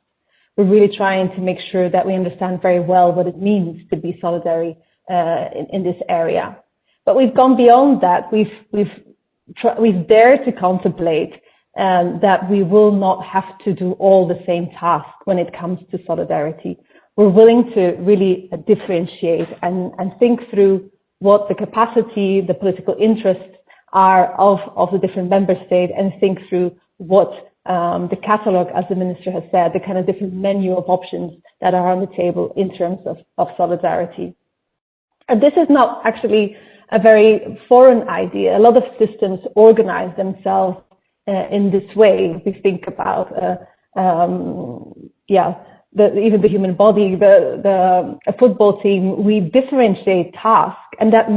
We're really trying to make sure that we understand very well what it means to be solidary in this area. But we've gone beyond that. We've dared to contemplate that we will not have to do all the same task when it comes to solidarity. We're willing to really differentiate and think through what the capacity, the political interests are of the different member states, and think through what the catalogue, as the minister has said, the kind of different menu of options that are on the table in terms of solidarity. And this is not actually a very foreign idea. A lot of systems organize themselves in this way. If we think about, even the human body, a football team, we differentiate tasks, and that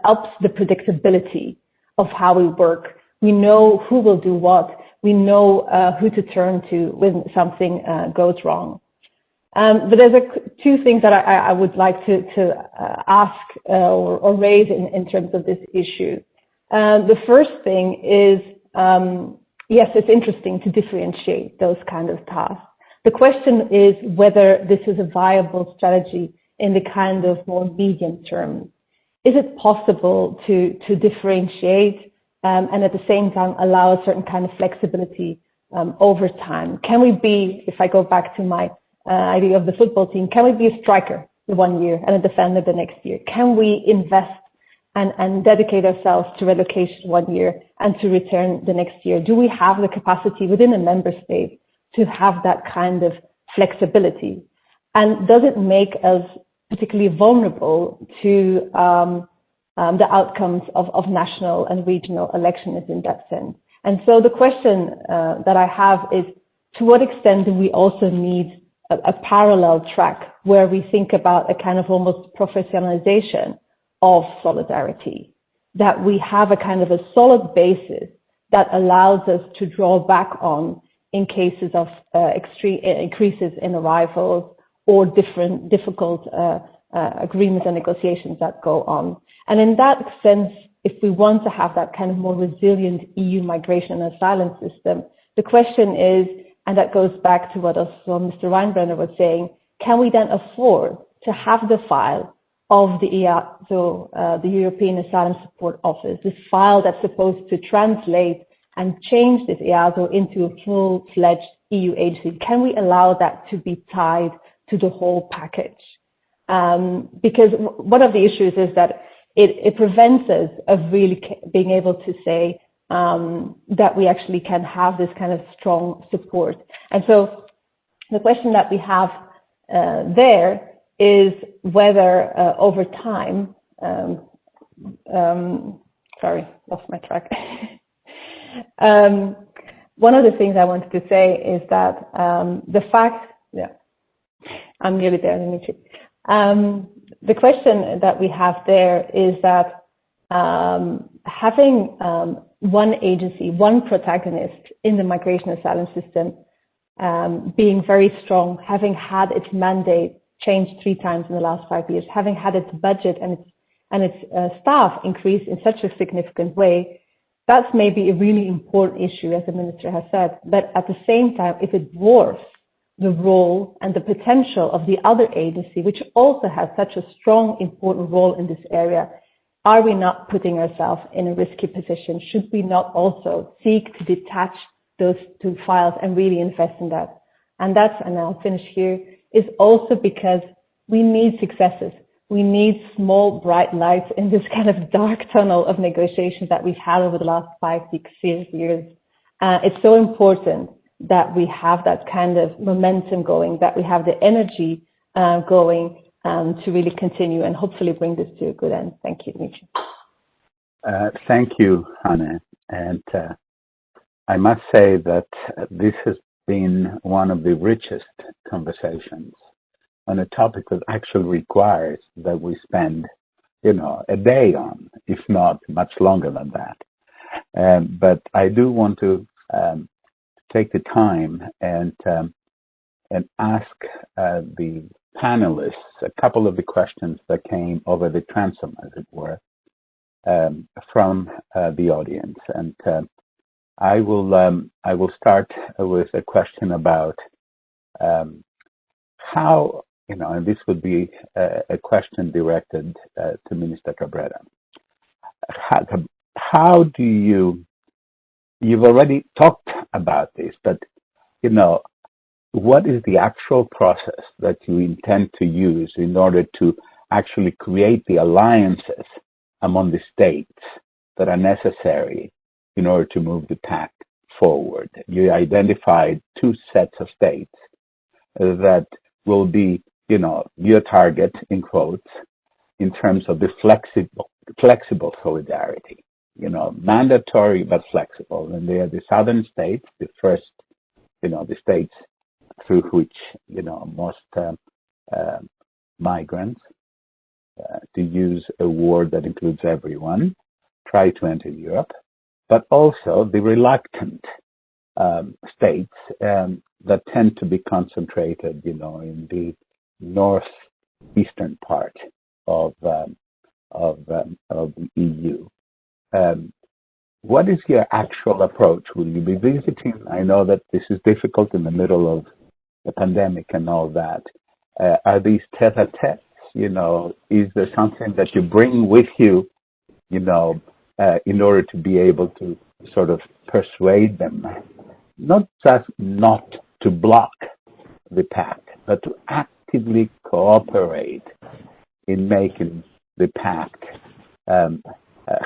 ups the predictability of how we work. We know who will do what. We know who to turn to when something goes wrong. But there's two things that I would like to ask or raise in terms of this issue. The first thing is, yes, it's interesting to differentiate those kind of tasks. The question is whether this is a viable strategy in the kind of more medium term. Is it possible to differentiate and at the same time allow a certain kind of flexibility over time? Can we be, if I go back to my idea of the football team, can we be a striker the 1 year and a defender the next year? Can we invest and dedicate ourselves to relocation 1 year and to return the next year? Do we have the capacity within a member state to have that kind of flexibility? And does it make us particularly vulnerable to the outcomes of national and regional elections in that sense? And so the question that I have is, to what extent do we also need a parallel track where we think about a kind of almost professionalization of solidarity, that we have a kind of a solid basis that allows us to draw back on in cases of extreme increases in arrivals or difficult agreements and negotiations that go on. And in that sense, if we want to have that kind of more resilient EU migration and asylum system, the question is, and that goes back to what also Mr. Weinbrenner was saying, can we then afford to have the file of the EASO, the European Asylum Support Office, this file that's supposed to translate and change this EASO into a full-fledged EU agency? Can we allow that to be tied to the whole package? Because one of the issues is that it prevents us of really being able to say that we actually can have this kind of strong support. And so the question that we have there is whether over time, sorry, lost my track. One of the things I wanted to say is that the fact, yeah, I'm nearly there, Dimitri. The question that we have there is that having one agency, one protagonist in the migration asylum system being very strong, having had its mandate changed 3 times in the last 5 years, having had its budget and its staff increase in such a significant way, that's maybe a really important issue, as the minister has said. But at the same time, if it dwarfs the role and the potential of the other agency, which also has such a strong, important role in this area, are we not putting ourselves in a risky position? Should we not also seek to detach those 2 files and really invest in that? And that's, and I'll finish here, is also because we need successes. We need small, bright lights in this kind of dark tunnel of negotiations that we've had over the last 5, 6 years. It's so important that we have that kind of momentum going, that we have the energy going to really continue and hopefully bring this to a good end. Thank you, Dimitri. Thank you, Hannah. And I must say that this has been one of the richest conversations on a topic that actually requires that we spend, a day on, if not much longer than that. But I do want to take the time and ask the panelists a couple of the questions that came over the transom, as it were, from the audience. And I will start with a question about how, and this would be a question directed to Minister Cabrera. How do you've already talked about this, but, what is the actual process that you intend to use in order to actually create the alliances among the states that are necessary in order to move the pact forward? You identified 2 sets of states that will be, your target, in quotes, in terms of the flexible solidarity, mandatory but flexible. And they are the southern states, the first, the states through which, most migrants, to use a word that includes everyone, try to enter Europe. but also the reluctant states that tend to be concentrated, in the northeastern part of the EU. What is your actual approach? Will you be visiting? I know that this is difficult in the middle of the pandemic and all that. Are these tete-a-tetes? Is there something that you bring with you, in order to be able to sort of persuade them, not just not to block the pact, but to actively cooperate in making the pact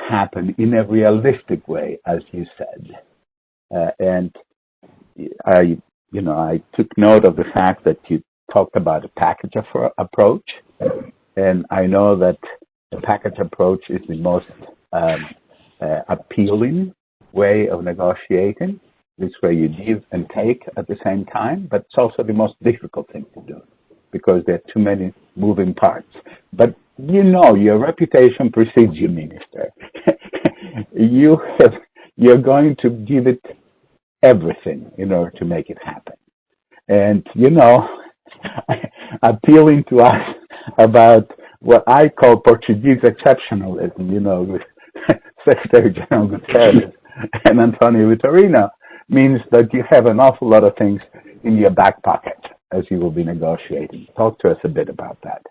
happen in a realistic way, as you said. And I took note of the fact that you talked about a package approach, and I know that the package approach is the most appealing way of negotiating. This way you give and take at the same time, but it's also the most difficult thing to do because there are too many moving parts. But your reputation precedes you, Minister. You're going to give it everything in order to make it happen. And, appealing to us about what I call Portuguese exceptionalism, with Secretary General Guterres and Antonio Vitorino, means that you have an awful lot of things in your back pocket as you will be negotiating. Talk to us a bit about that.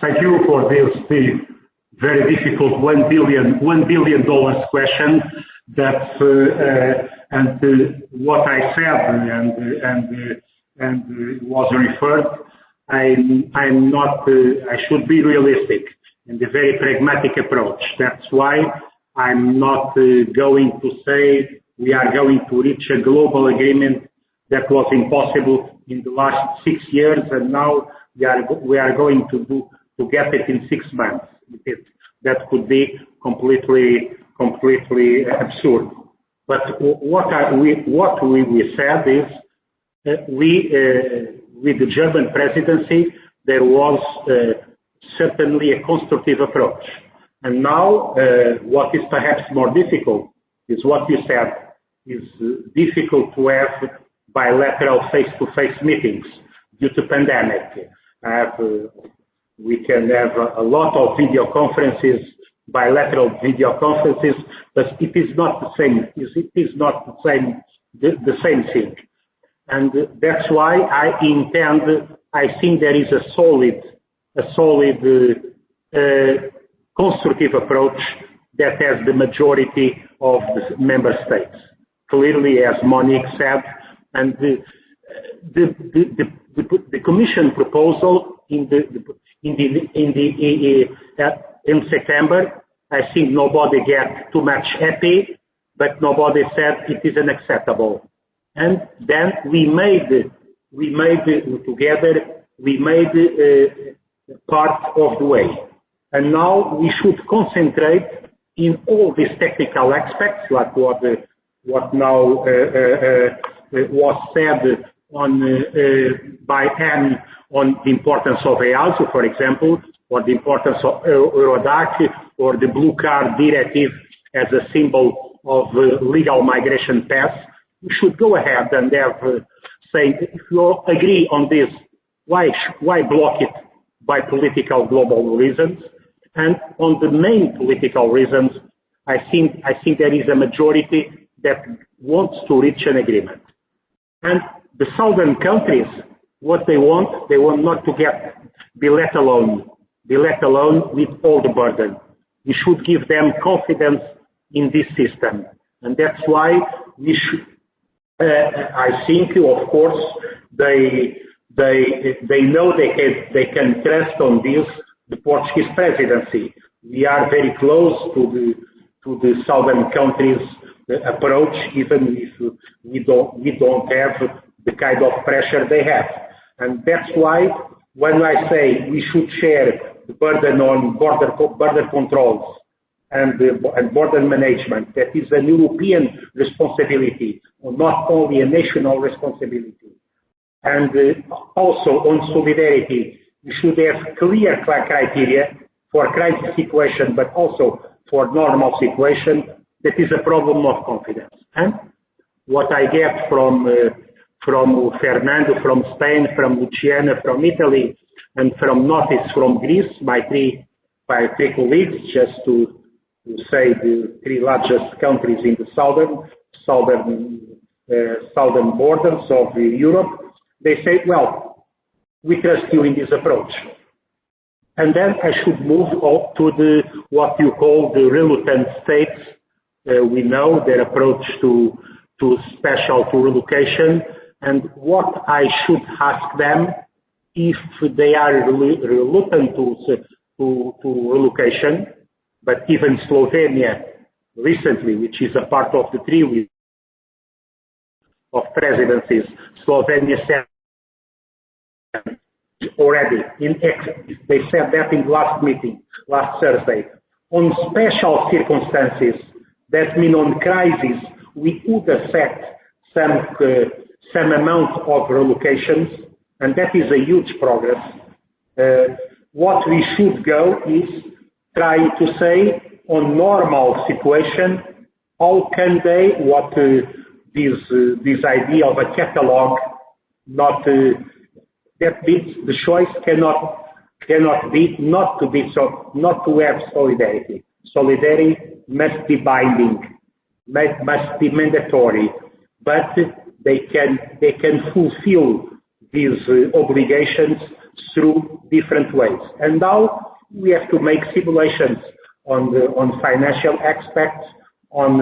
Thank you for this very difficult $1 billion question. What I said and was referred. I'm not. I should be realistic and a very pragmatic approach. That's why I'm not going to say we are going to reach a global agreement that was impossible in the last 6 years, and now we are going to get it in 6 months. That could be completely absurd. But what we said is with the German presidency there was certainly a constructive approach. And now what is perhaps more difficult is what you said. Is difficult to have bilateral face-to-face meetings due to pandemic. We can have a lot of video conferences, bilateral video conferences, but it is not the same. It is not the same thing. And that's why I think there is a solid constructive approach that has the majority of the member states. Clearly, as Monique said, and the Commission proposal in September, I think nobody get too much happy, but nobody said it is unacceptable. And then we made part of the way. And now we should concentrate in all these technical aspects, like what now was said by Anne on the importance of EASO, for example, or the importance of Eurodac, or the Blue Card Directive as a symbol of legal migration path. We should go ahead and say, if you agree on this, why block it by political global reasons? And on the main political reasons, I think there is a majority that wants to reach an agreement. And the southern countries, what they want not to be let alone with all the burden. We should give them confidence in this system. And that's why we should, I think, of course, they know they can trust on this, the Portuguese presidency. We are very close to the southern countries' approach, even if we don't have the kind of pressure they have. And that's why when I say we should share the burden on border controls and border management, that is a European responsibility, not only a national responsibility. And also on solidarity, we should have clear criteria for crisis situation, but also for normal situation. that is a problem of confidence. And what I get from Fernando, from Spain, from Luciana, from Italy, and from Notis from Greece, my three colleagues, just to say the three largest countries in the southern borders of Europe, they say, well, we trust you in this approach. And then I should move on to what you call the reluctant states. We know their approach to relocation, and what I should ask them, if they are reluctant to relocation, but even Slovenia recently, which is a part of the trio of presidencies, Slovenia said already they said that in the last meeting, last Thursday, on special circumstances, that mean on crisis, we would accept some amount of relocations, and that is a huge progress. What we should go is try to say on normal situation, how can they, this idea of a catalog, not that means the choice cannot be not to have solidarity. Solidarity must be binding, must be mandatory, but they can fulfill these obligations through different ways. And now we have to make simulations on financial aspects, on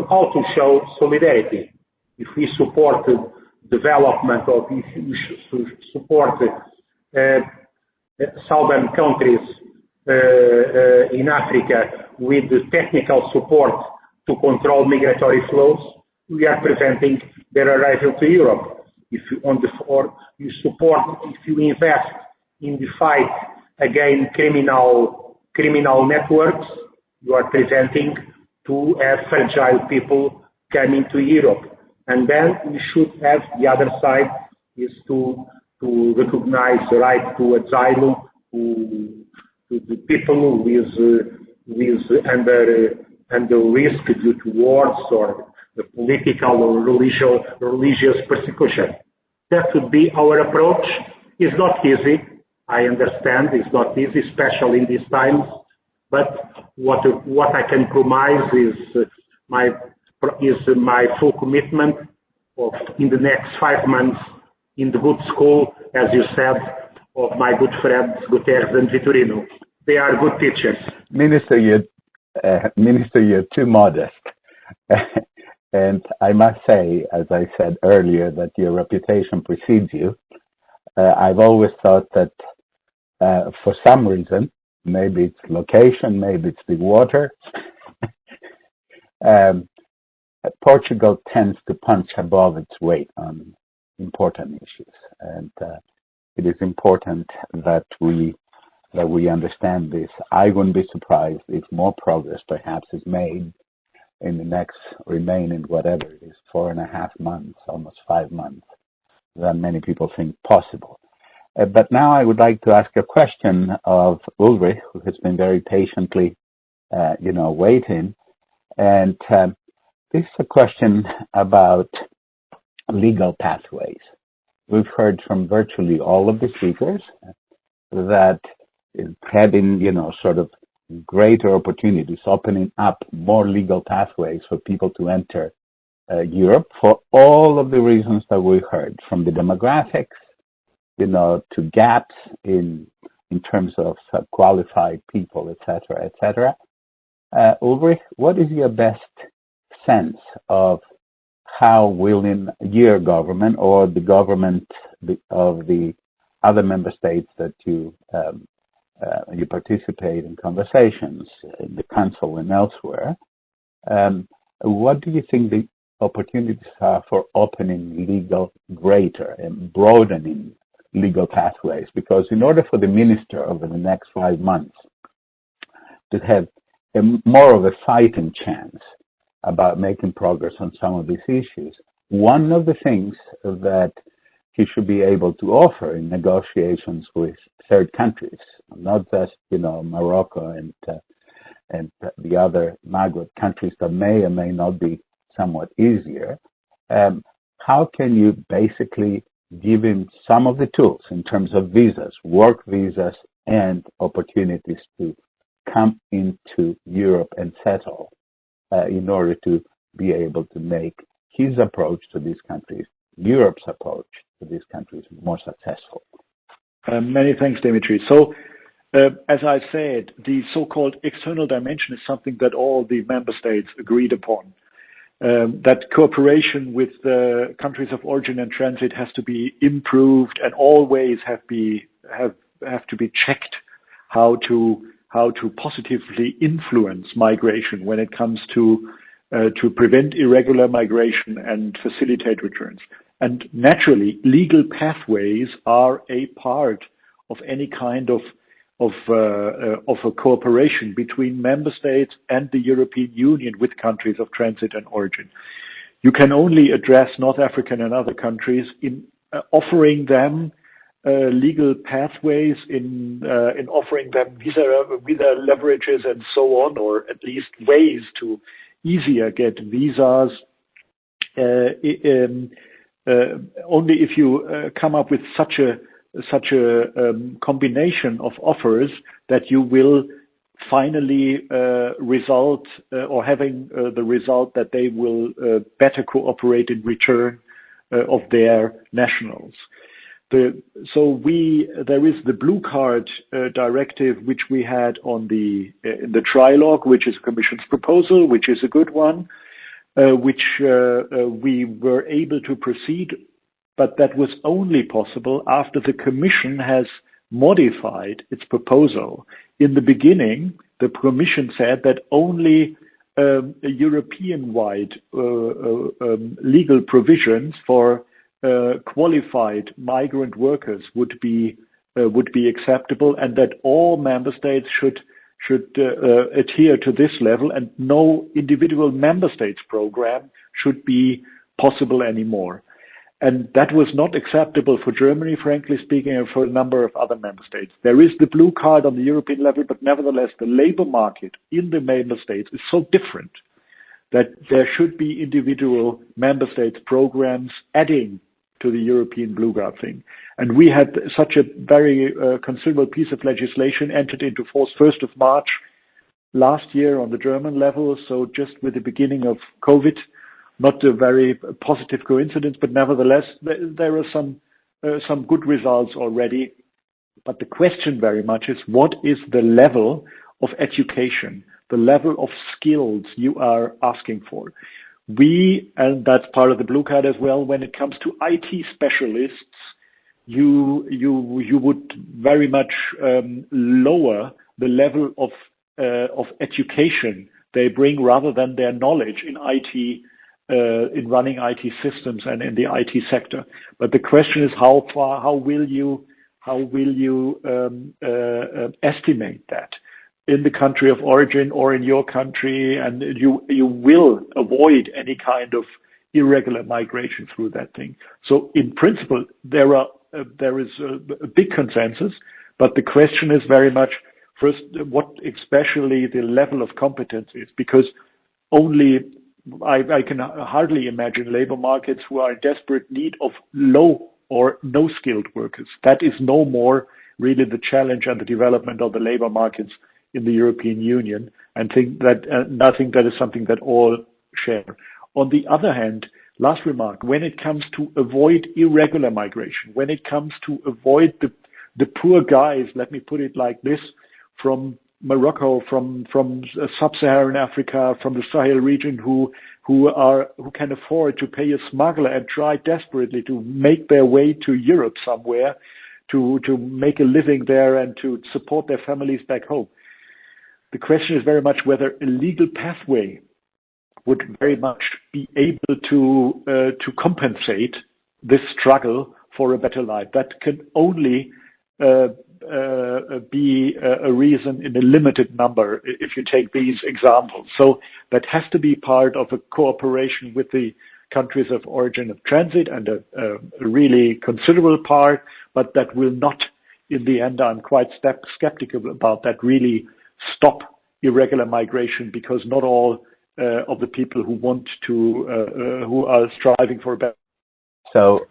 how to show solidarity. If we support development, or if we support southern countries in Africa with the technical support to control migratory flows, we are preventing their arrival to Europe. If you invest in the fight against criminal networks, you are preventing to have fragile people coming to Europe. And then we should have the other side is to recognize the right to asylum to the people with under risk due to wars or the political or religious persecution. That would be our approach. It's not easy. I understand it's not easy, especially in these times. But what I can promise is my full commitment of in the next 5 months in the good school, as you said, of my good friends Guterres and Vitorino. They are good teachers. Minister, you're too modest. And I must say, as I said earlier, that your reputation precedes you. I've always thought that for some reason, maybe it's location, maybe it's the water, Portugal tends to punch above its weight on important issues. And it is important that we understand this. I wouldn't be surprised if more progress perhaps is made in the next remaining, whatever it is, 4.5 months, almost 5 months, than many people think possible. But now I would like to ask a question of Ulrich, who has been very patiently, waiting. And this is a question about legal pathways. We've heard from virtually all of the speakers that having, sort of greater opportunities, opening up more legal pathways for people to enter Europe for all of the reasons that we heard, from the demographics, to gaps in terms of qualified people, etc., etc. Ulrich, what is your best sense of how willing your government or the government of the other member states that you participate in conversations in the council and elsewhere, what do you think the opportunities are for opening greater and broadening legal pathways? Because in order for the minister over the next 5 months to have more of a fighting chance about making progress on some of these issues, one of the things that he should be able to offer in negotiations with third countries, not just Morocco and the other Maghreb countries that may or may not be somewhat easier, how can you basically give him some of the tools in terms of visas, work visas, and opportunities to come into Europe and settle in order to be able to make his approach to these countries, Europe's approach to these countries, more successful? Many thanks, Dimitri. So, as I said, the so-called external dimension is something that all the member states agreed upon. That cooperation with the countries of origin and transit has to be improved and always have to be checked how to positively influence migration when it comes to prevent irregular migration and facilitate returns. And naturally, legal pathways are a part of any kind of a cooperation between member states and the European Union with countries of transit and origin. You can only address North African and other countries in offering them legal pathways, in offering them visa leverages and so on, or at least ways to easier get visas. Only if you come up with such a combination of offers that you will finally result or having the result that they will better cooperate in return of their nationals. There is the blue card directive which we had on in the trilogue, which is the Commission's proposal, which is a good one, which we were able to proceed. But that was only possible after the Commission has modified its proposal. In the beginning, the Commission said that only European-wide legal provisions for qualified migrant workers would be acceptable, and that all member states should adhere to this level, and no individual member states program should be possible anymore. And that was not acceptable for Germany, frankly speaking, and for a number of other member states. There is the blue card on the European level, but nevertheless, the labor market in the member states is so different that there should be individual member states programs adding to the European blue card thing. And we had such a very considerable piece of legislation entered into force 1st of March last year on the German level, so just with the beginning of COVID. Not a very positive coincidence, but nevertheless, there are some good results already. But the question very much is, what is the level of education, the level of skills you are asking for? And that's part of the blue card as well, when it comes to IT specialists, you would very much lower the level of education they bring rather than their knowledge in IT. In running IT systems and in the IT sector, but the question is how will you estimate that in the country of origin or in your country, and you will avoid any kind of irregular migration through that thing. So in principle, there is a big consensus, but the question is very much first what especially the level of competence is, because I can hardly imagine labor markets who are in desperate need of low or no skilled workers. That is no more really the challenge and the development of the labor markets in the European Union, and think that I think that is something that all share. On the other hand, last remark, when it comes to avoid irregular migration, when it comes to avoid the poor guys, let me put it like this, from Morocco, from sub-Saharan Africa, from the Sahel region, who can afford to pay a smuggler and try desperately to make their way to Europe somewhere, to make a living there and to support their families back home. The question is very much whether a legal pathway would very much be able to compensate this struggle for a better life. That can only be a reason in a limited number if you take these examples. So that has to be part of a cooperation with the countries of origin of transit, and a really considerable part, but that will not, in the end, I'm quite skeptical about that, really stop irregular migration, because not all of the people who want to, who are striving for a better. So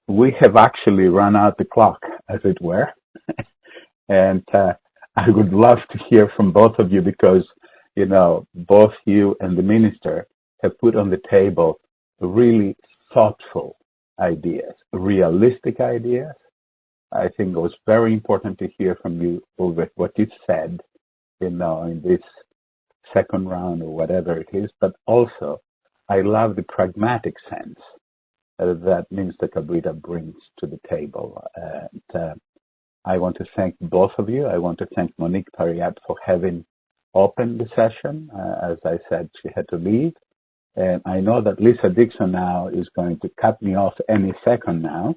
we have actually run out the clock, as it were. And I would love to hear from both of you because, you know, both you and the minister have put on the table really thoughtful ideas, realistic ideas. I think it was very important to hear from you, Ulrich, what you said, you know, in this second round or whatever it is, but also I love the pragmatic sense that Minister Cabrita brings to the table. And I want to thank both of you. I want to thank Monique Pariat for having opened the session. As I said, she had to leave. And I know that Lisa Dixon now is going to cut me off any second now.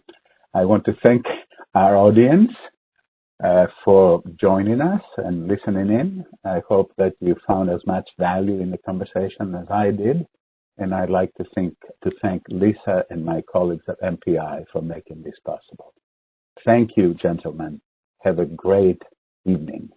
I want to thank our audience for joining us and listening in. I hope that you found as much value in the conversation as I did. And I'd like to thank Lisa and my colleagues at MPI for making this possible. Thank you, gentlemen. Have a great evening.